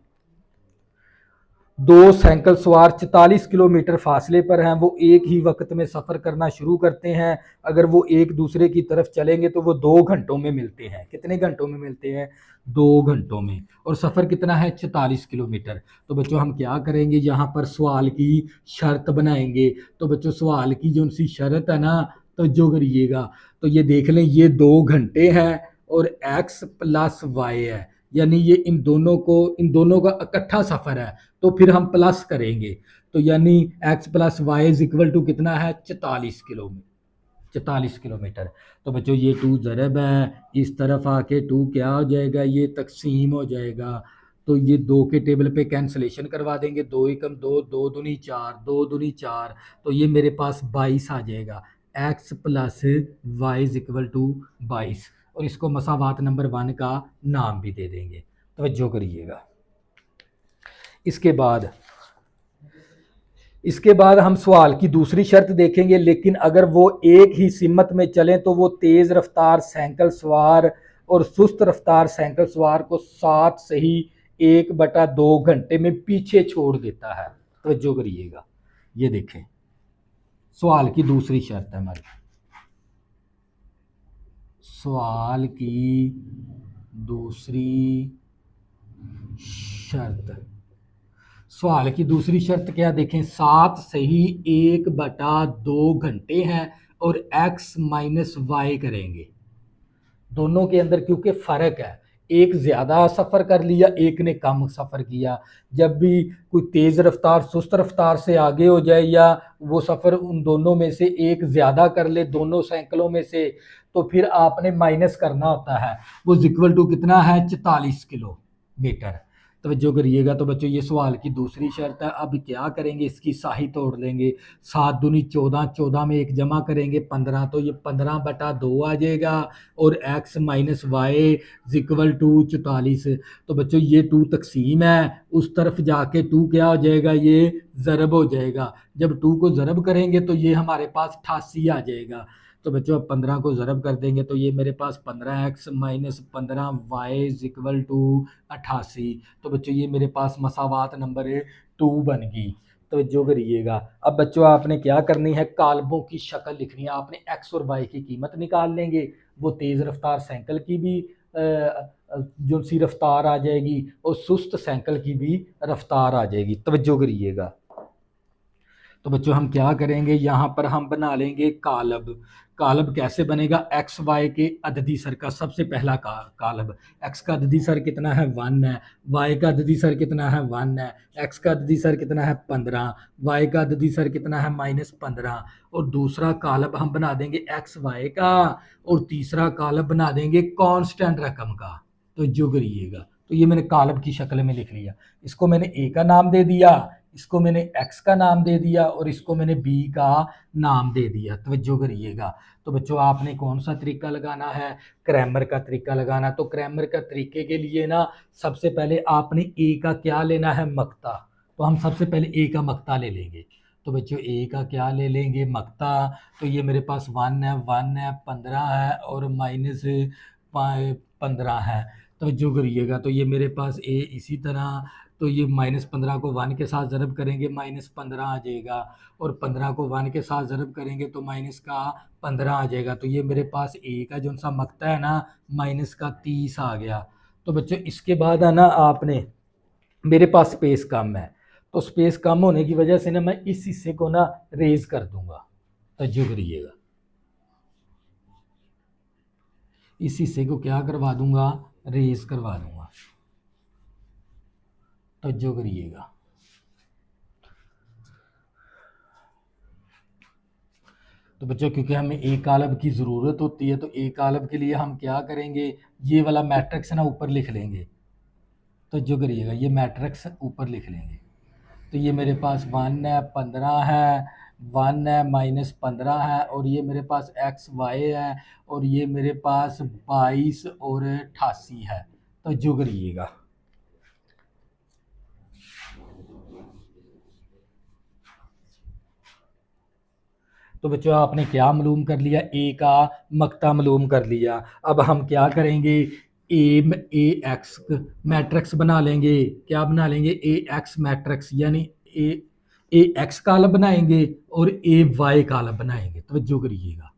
2 साइकिल सवार 44 किलोमीटर फासले पर हैं, वो एक ही वक्त में सफ़र करना शुरू करते हैं। अगर वो एक दूसरे की तरफ चलेंगे तो वो 2 घंटों में मिलते हैं। कितने घंटों में मिलते हैं, 2 घंटों में। और सफ़र कितना है 44 किलोमीटर। तो बच्चों हम क्या करेंगे, यहाँ पर सवाल की शर्त बनाएंगे। तो बच्चों सवाल की जो उनकी शर्त है ना, तो जो करिएगा तो ये देख लें, ये 2 घंटे हैं और x प्लस वाई है, यानी ये इन दोनों का इकट्ठा सफ़र है। तो फिर हम प्लस करेंगे, तो यानी x plus y is equal to कितना है 44 किलोमीटर, 44 किलोमीटर। तो बच्चों ये 2 ज़रब है, इस तरफ आके 2 क्या हो जाएगा, ये तकसीम हो जाएगा। तो ये 2 के टेबल पे कैंसलेशन करवा देंगे, 2 एकम 2 2 दूनी 4 2 दूनी 4, तो ये मेरे पास 22 आ जाएगा। x plus y is equal to 22, और इसको मसावात नंबर 1 का नाम भी दे देंगे। तवज्जो करिएगा। इसके बाद हम सवाल की दूसरी शर्त देखेंगे, लेकिन अगर वो एक ही सिमत में चलें तो वो तेज़ रफ्तार साइकिल सवार और सुस्त रफ्तार साइकिल सवार को 7 से ही 1/2 घंटे में पीछे छोड़ देता है। तवज्जो करिएगा, ये देखें सवाल की दूसरी शर्त है हमारी, सवाल की दूसरी शर्त। सवाल की दूसरी शर्त क्या देखें, 7 से ही 1/2 घंटे हैं और x माइनस वाई करेंगे। दोनों के अंदर क्योंकि फ़र्क है, एक ज़्यादा सफ़र कर लिया, एक ने कम सफ़र किया। जब भी कोई तेज़ रफ्तार सुस्त रफ्तार से आगे हो जाए या वो सफ़र उन दोनों में से एक ज़्यादा कर ले दोनों साइकिलों में से, तो फिर आपने माइनस करना होता है। वो इक्वल टू कितना है 44 किलोमीटर। तवज्जो करिएगा। तो बच्चों ये सवाल की दूसरी शर्त है। अब क्या करेंगे, इसकी साही तोड़ लेंगे। 7 दूनी 14, 14 में 1 जमा करेंगे 15, तो ये 15/2 आ जाएगा और x minus y equal to 44। तो बच्चों ये 2 तकसीम है, उस तरफ जाके 2 क्या हो जाएगा, ये ज़रब हो जाएगा। जब 2 को ज़रब करेंगे तो ये हमारे पास 88 आ जाएगा। तो बच्चों अब 15 को ज़रब कर देंगे तो ये मेरे पास 15x minus 15y is equal to 88। तो बच्चों ये मेरे पास मसावात नंबर 2 बन गई। तो जो करिएगा अब बच्चों आपने क्या करनी है, कालबों की शक्ल लिखनी है। आपने x और y की कीमत निकाल लेंगे, वो तेज़ रफ्तार साइकिल की भी जो सी रफ्तार आ जाएगी और सुस्त साइकिल की भी रफ्तार आ जाएगी। तवज्जो करिएगा। तो बच्चों हम क्या करेंगे, यहाँ पर हम बना लेंगे कालब। कालब कैसे बनेगा, एक्स वाई के अददी सर का सबसे पहला कालब। एक्स का अददी सर कितना है 1 है, वाई का अददी सर कितना है 1 है, एक्स का अददी सर कितना है 15, वाई का अददी सर कितना है -15। और दूसरा कालब हम बना देंगे एक्स वाई का, और तीसरा कालब बना देंगे कांस्टेंट रकम का। तो जो करिएगा, तो ये मैंने कालब की शक्ल में लिख लिया। इसको मैंने ए का नाम दे दिया, इसको मैंने x का नाम दे दिया, और इसको मैंने b का नाम दे दिया। तवज्जो करिएगा। तो बच्चों आपने कौन सा तरीका लगाना है, क्रैमर का तरीका लगाना। तो क्रैमर का तरीके के लिए ना सबसे पहले आपने a का क्या लेना है, मक्ता। तो हम सबसे पहले a का मक्ता ले लेंगे। तो बच्चों a का क्या ले लेंगे, मक्ता। तो ये मेरे पास 1 है, 1 है, 15 है और -15 है। तो जो करिएगा, तो ये मेरे पास a इसी तरह। तो ये -15 को 1 के साथ ज़रब करेंगे -15 आ जाएगा, और 15 को 1 के साथ ज़रब करेंगे तो माइनस का 15 आ जाएगा। तो ये मेरे पास ए का जो सा मकता है ना माइनस का 30 आ गया। तो बच्चों इसके बाद है ना आपने, मेरे पास स्पेस कम है, तो स्पेस कम होने की वजह से ना मैं इस हिस्से को ना रेज कर दूंगा। तो जो करिएगा, इस हिस्से को क्या करवा दूंगा, रेज करवा दूंगा। तो जो करिएगा, तो बच्चों क्योंकि हमें एक कालब की ज़रूरत होती है, तो एक कालब के लिए हम क्या करेंगे, ये वाला मैट्रिक्स ना ऊपर लिख लेंगे। तो जो करिएगा, ये मैट्रिक्स ऊपर लिख लेंगे। तो ये मेरे पास 1 है, 15 है, 1 है, -15 है, और ये मेरे पास एक्स वाई है, और ये मेरे पास 22 और 88 है। तो जो करिएगा, तो बच्चों आपने क्या मालूम कर लिया, ए का मकता मालूम कर लिया। अब हम क्या करेंगे, ए एक्स मैट्रिक्स बना लेंगे। क्या बना लेंगे, ए एक्स मैट्रिक्स, यानी ए ए एक्स कालम बनाएंगे और ए वाई कालम बनाएंगे। तो जो करिएगा,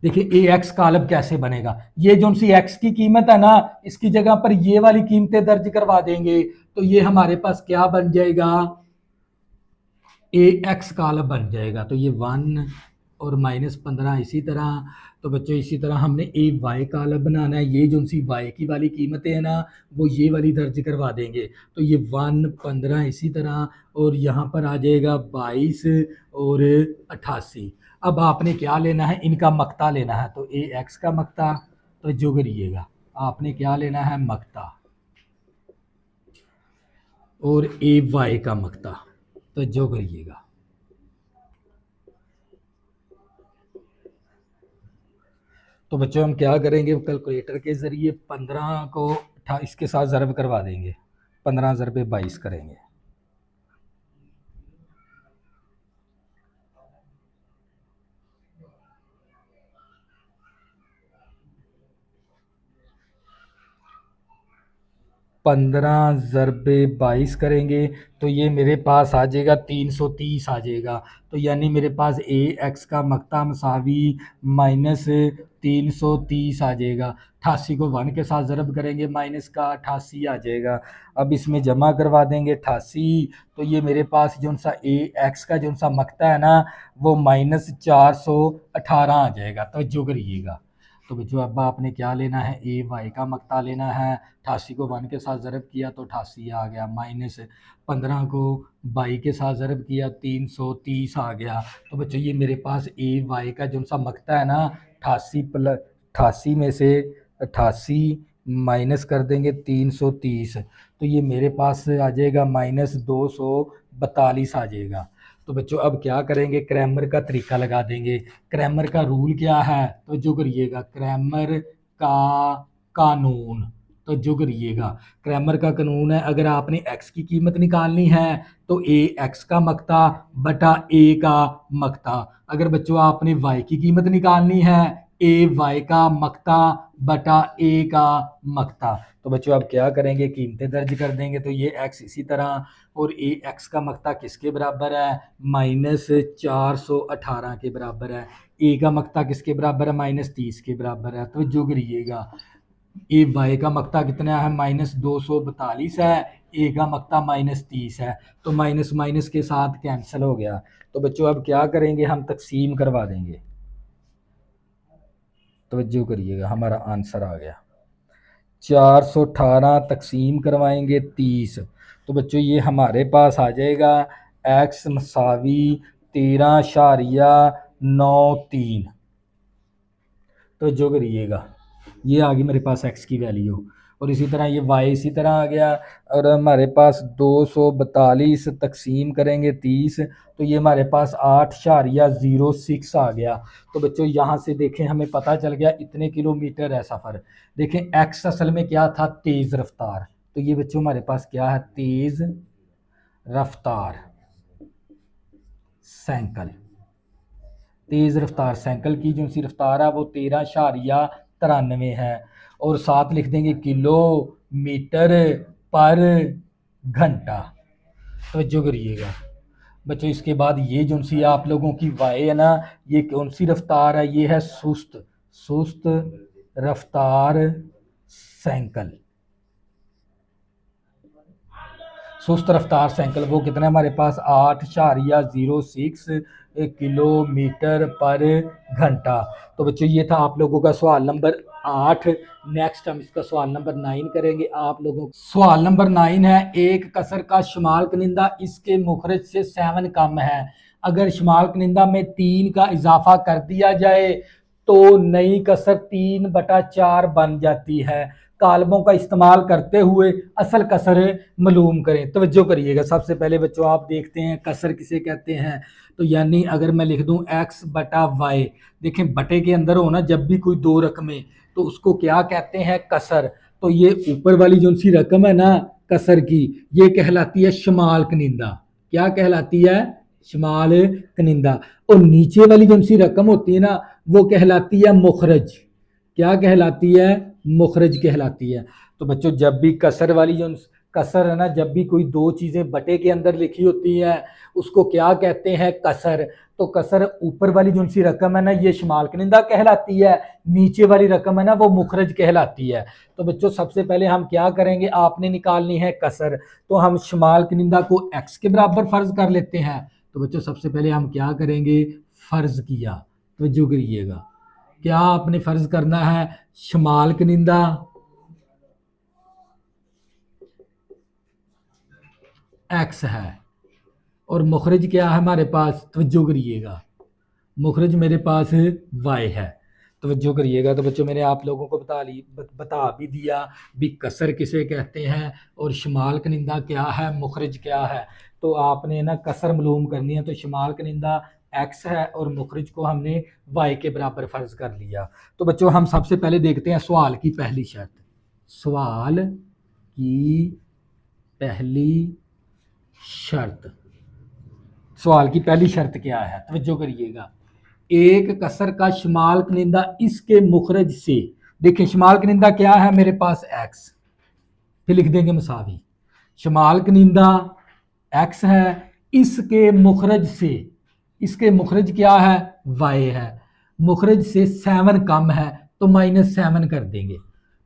देखिए ए एक्स कालम कैसे बनेगा, ये जो सी एक्स की कीमत है ना, इसकी जगह पर ये वाली कीमतें दर्ज करवा देंगे। तो ये हमारे पास क्या बन जाएगा, ए एक्स कालम बन जाएगा। तो ये 1 और -15 इसी तरह। तो बच्चों इसी तरह हमने ए वाई कालम बनाना है। ये जो सी वाई की वाली कीमतें हैं ना, वो ये वाली दर्ज करवा देंगे। तो ये 1, 15 इसी तरह, और यहाँ पर आ जाएगा 22 और 88। अब आपने क्या लेना है, इनका मकता लेना है। तो ए एक्स का मकता, तो जो करिएगा आपने क्या लेना है, मकता, और ए वाई का मकता। तो जो करिएगा, तो बच्चों हम क्या करेंगे, कैलकुलेटर के ज़रिए 15 को इसके साथ ज़रब करवा देंगे। 15 ज़रबे 22 करेंगे। पंद्रह ज़रबे 22 करेंगे तो ये मेरे पास आ जाएगा 330 आ जाएगा। तो यानी मेरे पास ए एक्स का मकता मसावी -330 आ जाएगा। 88 को 1 के साथ ज़रब करेंगे, माइनस का 88 आ जाएगा। अब इसमें जमा करवा देंगे 88। तो ये मेरे पास जो सा ए एक्स का जो सा मकता है ना, वो -418 आ जाएगा। तो जो करिएगा, तो बच्चों अब आपने क्या लेना है, ए वाई का मकता लेना है। 88 को 1 के साथ ज़रब किया तो 88 आ गया, -15 को 22 के साथ ज़रब किया 330 आ गया। तो बच्चों ये मेरे पास ए वाई का जो सा मकता है ना, 88 में से 88 माइनस कर देंगे 330, तो ये मेरे पास आ जाएगा -242 आ जाएगा। तो बच्चों अब क्या करेंगे, क्रैमर का तरीका लगा देंगे। क्रैमर का रूल क्या है, तो जो करिएगा, क्रैमर का कानून। तो जो करिएगा, क्रैमर का कानून है, अगर आपने एक्स की कीमत निकालनी है तो ए एक्स का मकता बटा ए का मकता। अगर बच्चों आपने वाई की कीमत निकालनी है, ए वाई का मकता बटा ए का मकता। तो बच्चों आप क्या करेंगे, कीमतें दर्ज कर देंगे। तो ये एक्स इसी तरह, और ए एक्स का मकता किसके बराबर है, -418 के बराबर है। ए का मकता किसके बराबर है, -30 के बराबर है। तो जो करिएगा, ए वाई का मकता कितना है, -242 है, ए का मकता -30 है। तो माइनस माइनस के साथ कैंसिल हो गया। तो बच्चों अब क्या करेंगे, हम तकसीम करवा देंगे। तवज्जो करिएगा, हमारा आंसर आ गया 418 तकसीम करवाएंगे 30। तो बच्चों ये हमारे पास आ जाएगा x मसावी 13.93। तो जो करिएगा, ये आ गई मेरे पास x की वैल्यू, और इसी तरह ये y इसी तरह आ गया। और हमारे पास 242 तकसीम करेंगे 30, तो ये हमारे पास 8.06 आ गया। तो बच्चों यहाँ से देखें, हमें पता चल गया इतने किलोमीटर है सफ़र। देखें x असल में क्या था, तेज़ रफ्तार। तो ये बच्चों हमारे पास क्या है, तेज़ रफ्तार साइकिल। तेज़ रफ्तार साइकिल की जो सी रफ्तार है वो 13.93 है, और साथ लिख देंगे किलोमीटर पर घंटा। तो जो करिएगा बच्चों, इसके बाद ये जो सी आप लोगों की वाई है ना, ये कौन सी रफ्तार है, ये है सुस्त रफ्तार साइकिल। सुस्त रफ्तार साइकिल वो कितना है हमारे पास, 8.06 किलोमीटर पर घंटा। तो बच्चों ये था आप लोगों का सवाल नंबर 8। नेक्स्ट हम इसका सवाल नंबर 9 करेंगे आप लोगों। सवाल नंबर 9 है, एक कसर का शुमाल कनिंदा इसके मुखरज से 7 कम है। अगर शुमाल कनिंदा में 3 का इजाफा कर दिया जाए तो नई कसर 3/4 बन जाती है। कालमों का इस्तेमाल करते हुए असल कसर मालूम करें। तवज्जो करिएगा, सबसे पहले बच्चों आप देखते हैं कसर किसे कहते हैं। तो यानी अगर मैं लिख दूं x बटा वाई, देखें बटे के अंदर हो ना जब भी कोई दो रकमें, तो उसको क्या कहते हैं, कसर। तो ये ऊपर वाली जो सी रकम है ना कसर की, ये कहलाती है शमाल कनिंदा। क्या कहलाती है, शमाल कनिंदा। और नीचे वाली जो सी रकम होती है ना वो कहलाती है मुखरज। क्या कहलाती है, मुखरज कहलाती है। तो बच्चों जब भी कसर वाली जो कसर है ना, जब भी कोई दो चीज़ें बटे के अंदर लिखी होती हैं उसको क्या कहते हैं, कसर। तो कसर ऊपर वाली जो सी रकम है ना ये शमाल कनिंदा कहलाती है, नीचे वाली रकम है ना वो मुखरज कहलाती है। तो बच्चों सबसे पहले हम क्या करेंगे, आपने निकालनी है कसर। तो हम शमाल कनिंदा को x के बराबर फ़र्ज कर लेते हैं। तो बच्चों सबसे पहले हम क्या करेंगे, फ़र्ज किया। तो जो करिएगा, क्या आपने फ़र्ज करना है, शमाल कनिंदा x है और मुखरज क्या है हमारे पास, तवज्जो करिएगा, मुखरज मेरे पास y है। तवज्जो करिएगा। तो बच्चों मैंने आप लोगों को बता भी दिया भी कसर किसे कहते हैं और शमाल कनिंदा क्या है, मुखरज क्या है। तो आपने ना कसर मालूम करनी है, तो शमाल कनिंदा x है और मुखरज को हमने y के बराबर फ़र्ज कर लिया। तो बच्चों हम सबसे पहले देखते हैं सवाल की पहली शर्त। सवाल की पहली शर्त, सवाल की पहली शर्त क्या है, तवज्जो करिएगा। एक कसर का शमाल कनिंदा इसके मुखरज से, देखिए शमाल कनिंदा क्या है मेरे पास x, फिर लिख देंगे मसावी, शमाल कनिंदा x है, इसके मुखरज से, इसके मुखरज क्या है, y है, मुखरज से 7 कम है तो -7 कर देंगे।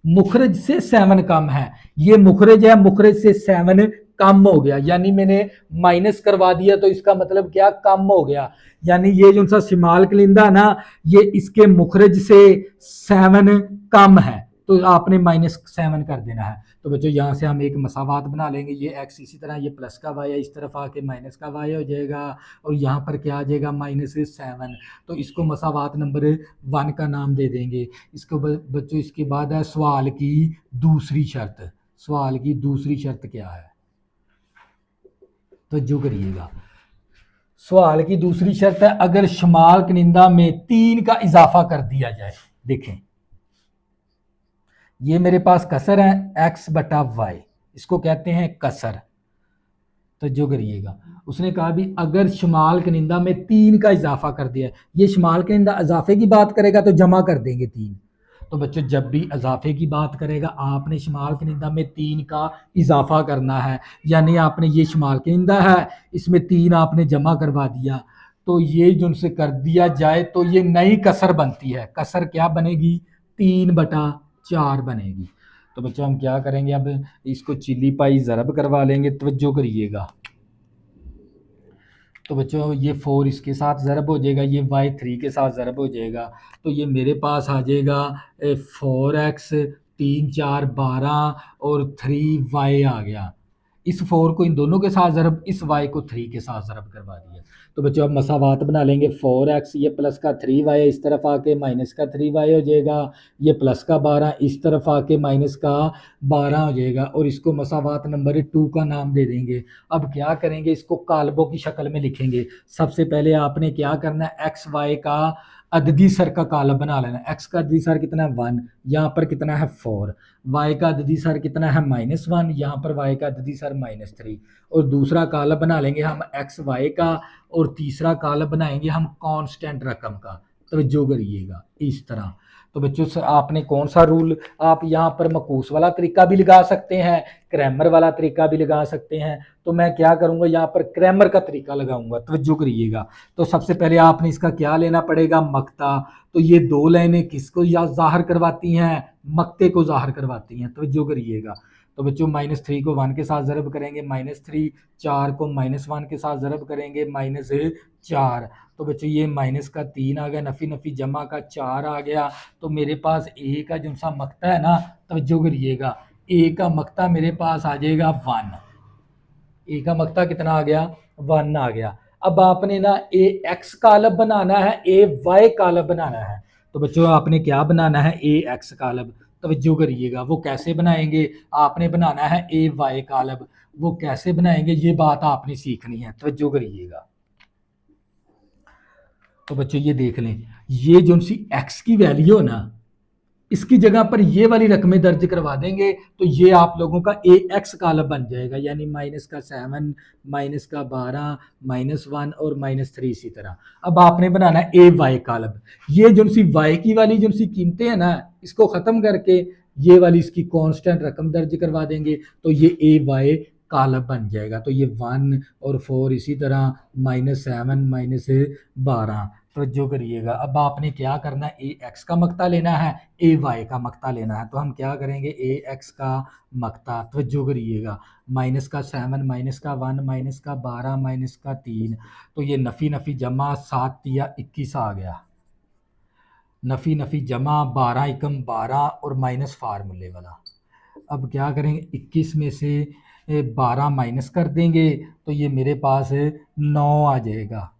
मुखरज से 7 कम है, ये मुखरज है, मुखरज से 7 कम हो गया, यानी मैंने माइनस करवा दिया तो इसका मतलब क्या, कम हो गया। यानी ये जो सा शिमाल कलिंदा ना ये इसके मुखरज से 7 कम है, तो आपने -7 कर देना है। तो बच्चों यहाँ से हम एक मसावात बना लेंगे, ये x इसी तरह ये प्लस का y है, इस तरफ आके माइनस का y हो जाएगा, और यहाँ पर क्या आ जाएगा, -7। तो इसको मसावात नंबर 1 का नाम दे देंगे। इसको बच्चों इसके बाद है सवाल की दूसरी शर्त। सवाल की दूसरी शर्त क्या है, तो जो करिएगा, सवाल की दूसरी शर्त है अगर शमाल कनिंदा में 3 का इजाफा कर दिया जाए। देखें ये मेरे पास कसर है x बटा वाई, इसको कहते हैं कसर। तो जो करिएगा, उसने कहा भी अगर शुमाल कनिंदा में 3 का इजाफा कर दिया, ये शुमाल कनिंदा इजाफे की बात करेगा तो जमा कर देंगे 3। तो बच्चों जब भी इजाफे की बात करेगा आपने शुमाल कनिंदा में 3 का इजाफा करना है, यानी आपने ये शुमाल कनिंदा है इसमें 3 आपने जमा करवा दिया, तो ये जो उनसे कर दिया जाए तो ये नई कसर बनती है। कसर क्या बनेगी? 3/4 बनेगी। तो बच्चों हम क्या करेंगे, अब इसको चिली पाई ज़रब करवा लेंगे, तवज्जो करिएगा। तो बच्चों ये 4 इसके साथ ज़रब हो जाएगा, ये y 3 के साथ ज़रब हो जाएगा, तो ये मेरे पास आ जाएगा 4x 3 4 12 और 3y आ गया। इस 4 को इन दोनों के साथ ज़रब, इस y को 3 के साथ ज़रब करवा दिया। तो बच्चों अब मसावात बना लेंगे। 4x ये प्लस का 3y इस तरफ आके माइनस का 3y हो जाएगा, ये प्लस का 12 इस तरफ आके माइनस का 12 हो जाएगा, और इसको मसावात नंबर 2 का नाम दे देंगे। अब क्या करेंगे, इसको कालबों की शक्ल में लिखेंगे। सबसे पहले आपने क्या करना है, एक्स वाई का अददी सर का कालब बना लेना। एक्स का अददी सर कितना है 1, यहाँ पर कितना है 4, वाई का अददी सर कितना है -1, यहाँ पर वाई का अददी सर -3, और दूसरा कालब बना लेंगे हम एक्स वाई का, और तीसरा कालब बनाएंगे हम कांस्टेंट रकम का। तो जो करिएगा इस तरह। तो बच्चों से आपने कौन सा रूल, आप यहाँ पर मकूस वाला तरीका भी लगा सकते हैं, क्रैमर वाला तरीका भी लगा सकते हैं। तो मैं क्या करूँगा, यहाँ पर क्रैमर का तरीका लगाऊंगा, तवज्जो करिएगा। तो सबसे पहले आपने इसका क्या लेना पड़ेगा, मक्ता। तो ये 2 लाइनें किसको या ज़ाहिर करवाती हैं, मक्ते को ज़ाहिर करवाती हैं, तवज्जो करिएगा। तो बच्चों -3 को 1 के साथ ज़रब करेंगे -3, 4 को -1 के साथ ज़रब करेंगे -4। तो बच्चों ये माइनस का 3 आ गया, नफ़ी नफ़ी जमा का 4 आ गया। तो मेरे पास ए का जो सा मक्ता है ना, तवज्जो करिएगा, ए का मक्ता मेरे पास आ जाएगा 1। ए का मक्ता कितना आ गया, 1 आ गया। अब आपने ना ए एक्स कालब बनाना है, ए वाई कालब बनाना है। तो बच्चों आपने क्या बनाना है, ए एक्स कालब। तवज्जो करिएगा, वो कैसे बनाएंगे, आपने बनाना है ए वाई कालब। वो कैसे बनाएंगे ये बात आपने सीखनी है, तवज्जो करिएगा। तो बच्चों ये देख लें, ये जो सी एक्स की वैल्यू है ना, इसकी जगह पर ये वाली रकमें दर्ज करवा देंगे, तो ये आप लोगों का ए एक्स कालब बन जाएगा, यानी -7, -12, -1 और -3 इसी तरह। अब आपने बनाना है ए वाई कालब। ये जो सी वाई की वाली जो सी कीमतें हैं ना, इसको ख़त्म करके ये वाली इसकी कांस्टेंट रकम दर्ज करवा देंगे, तो ये ए वाई कालब बन जाएगा। तो ये 1 और 4 इसी तरह -7 -12। तवज्जो करिएगा, अब आपने क्या करना है, ए एक्स का मक्ता लेना है, ए वाई का मक्ता लेना है। तो हम क्या करेंगे, ए एक्स का मक्ता, तवज्जो करिएगा, -7 -1 -12 -3। तो ये नफ़ी नफ़ी जमा 7 या 21 आ गया, नफ़ी नफ़ी जमा 12 एकम 12 और माइनस फार्मूले वाला। अब क्या करेंगे, 21 में से 12 माइनस कर देंगे, तो ये मेरे पास 9 आ जाएगा।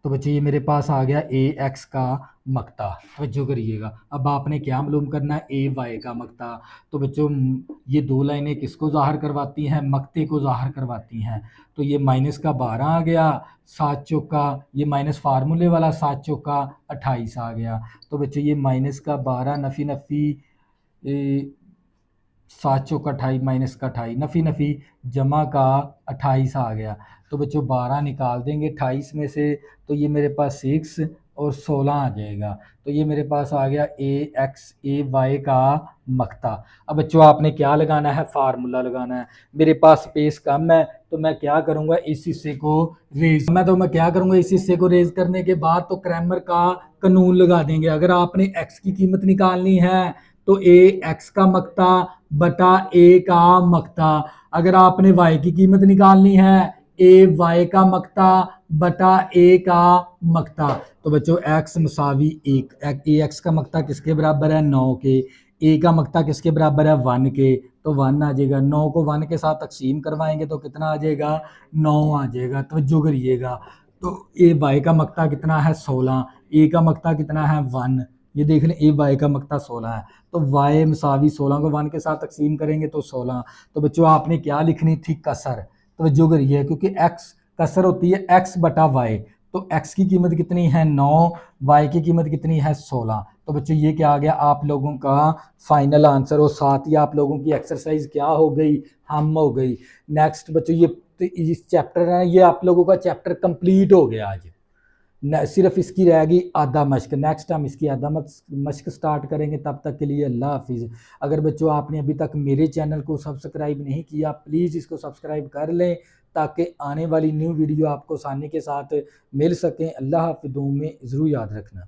तो बच्चे ये मेरे पास आ गया ए एक्स का मक्ता, तवज्जो करिएगा। अब आपने क्या मालूम करना है, ए वाई का मक्ता। तो बच्चों ये 2 लाइनें किसको ज़ाहिर करवाती हैं, मक्ते को ज़ाहिर करवाती हैं। तो ये माइनस का 12 आ गया, 7 चौका, ये माइनस फार्मूले वाला 7 चौका 28 आ गया। तो बच्चों ये माइनस का 12 नफ़ी नफ़ी 7 चौका 28 माइनस का 28 नफ़ी नफ़ी जमा का 28 आ गया। तो बच्चों 12 निकाल देंगे 28 में से, तो ये मेरे पास 6 और 16 आ जाएगा। तो ये मेरे पास आ गया ए एक्स ए वाई का मक्ता। अब बच्चों आपने क्या लगाना है, फार्मूला लगाना है। मेरे पास स्पेस कम है, तो मैं क्या करूँगा, इस हिस्से को रेज मैं क्या करूँगा, इस हिस्से को रेज करने के बाद तो क्रैमर का कानून लगा देंगे। अगर आपने एक्स की कीमत निकालनी है तो ए एक्स का मक्ता बटा ए का मक्ता। अगर आपने वाई की कीमत निकालनी है, ए वाई का मक्ता बटा ए का मक्ता। तो बच्चों एक्स मसावी 1, ए एक्स का मक्ता किसके बराबर है, 9 के। ए का मक्ता किसके बराबर है, 1 के। तो 1 आ जाएगा, 9 को 1 के साथ तकसीम करवाएंगे तो कितना आ जाएगा, 9 आ जाएगा। तवज्जो करिएगा, तो ए वाई का मक्ता कितना है, 16, ए का मक्ता कितना है, 1। ये देख लें, ए वाई का मक्ता 16 है, तो वाई मसावी 16 को 1 के साथ तकसीम करेंगे तो 16। तो बच्चों आपने क्या लिखनी थी, कसर। तवज्जो करिए, क्योंकि एक्स कसर होती है एक्स बटा वाई, तो x की कीमत कितनी है 9, y की कीमत कितनी है 16। तो बच्चों ये क्या आ गया आप लोगों का फाइनल आंसर, और साथ ही आप लोगों की एक्सरसाइज क्या हो गई, हम हो गई। नेक्स्ट बच्चों ये इस चैप्टर है, ये आप लोगों का चैप्टर कंप्लीट हो गया आज। सिर्फ इसकी रहेगी आधा मश्क, नेक्स्ट हम इसकी आधा मश्क स्टार्ट करेंगे। तब तक के लिए अल्लाह हाफिज़। अगर बच्चों आपने अभी तक मेरे चैनल को सब्सक्राइब नहीं किया, प्लीज़ इसको सब्सक्राइब कर लें ताकि आने वाली न्यू वीडियो आपको आसानी के साथ मिल सकें। अल्लाह हाफिज़, दुआ में ज़रूर याद रखना।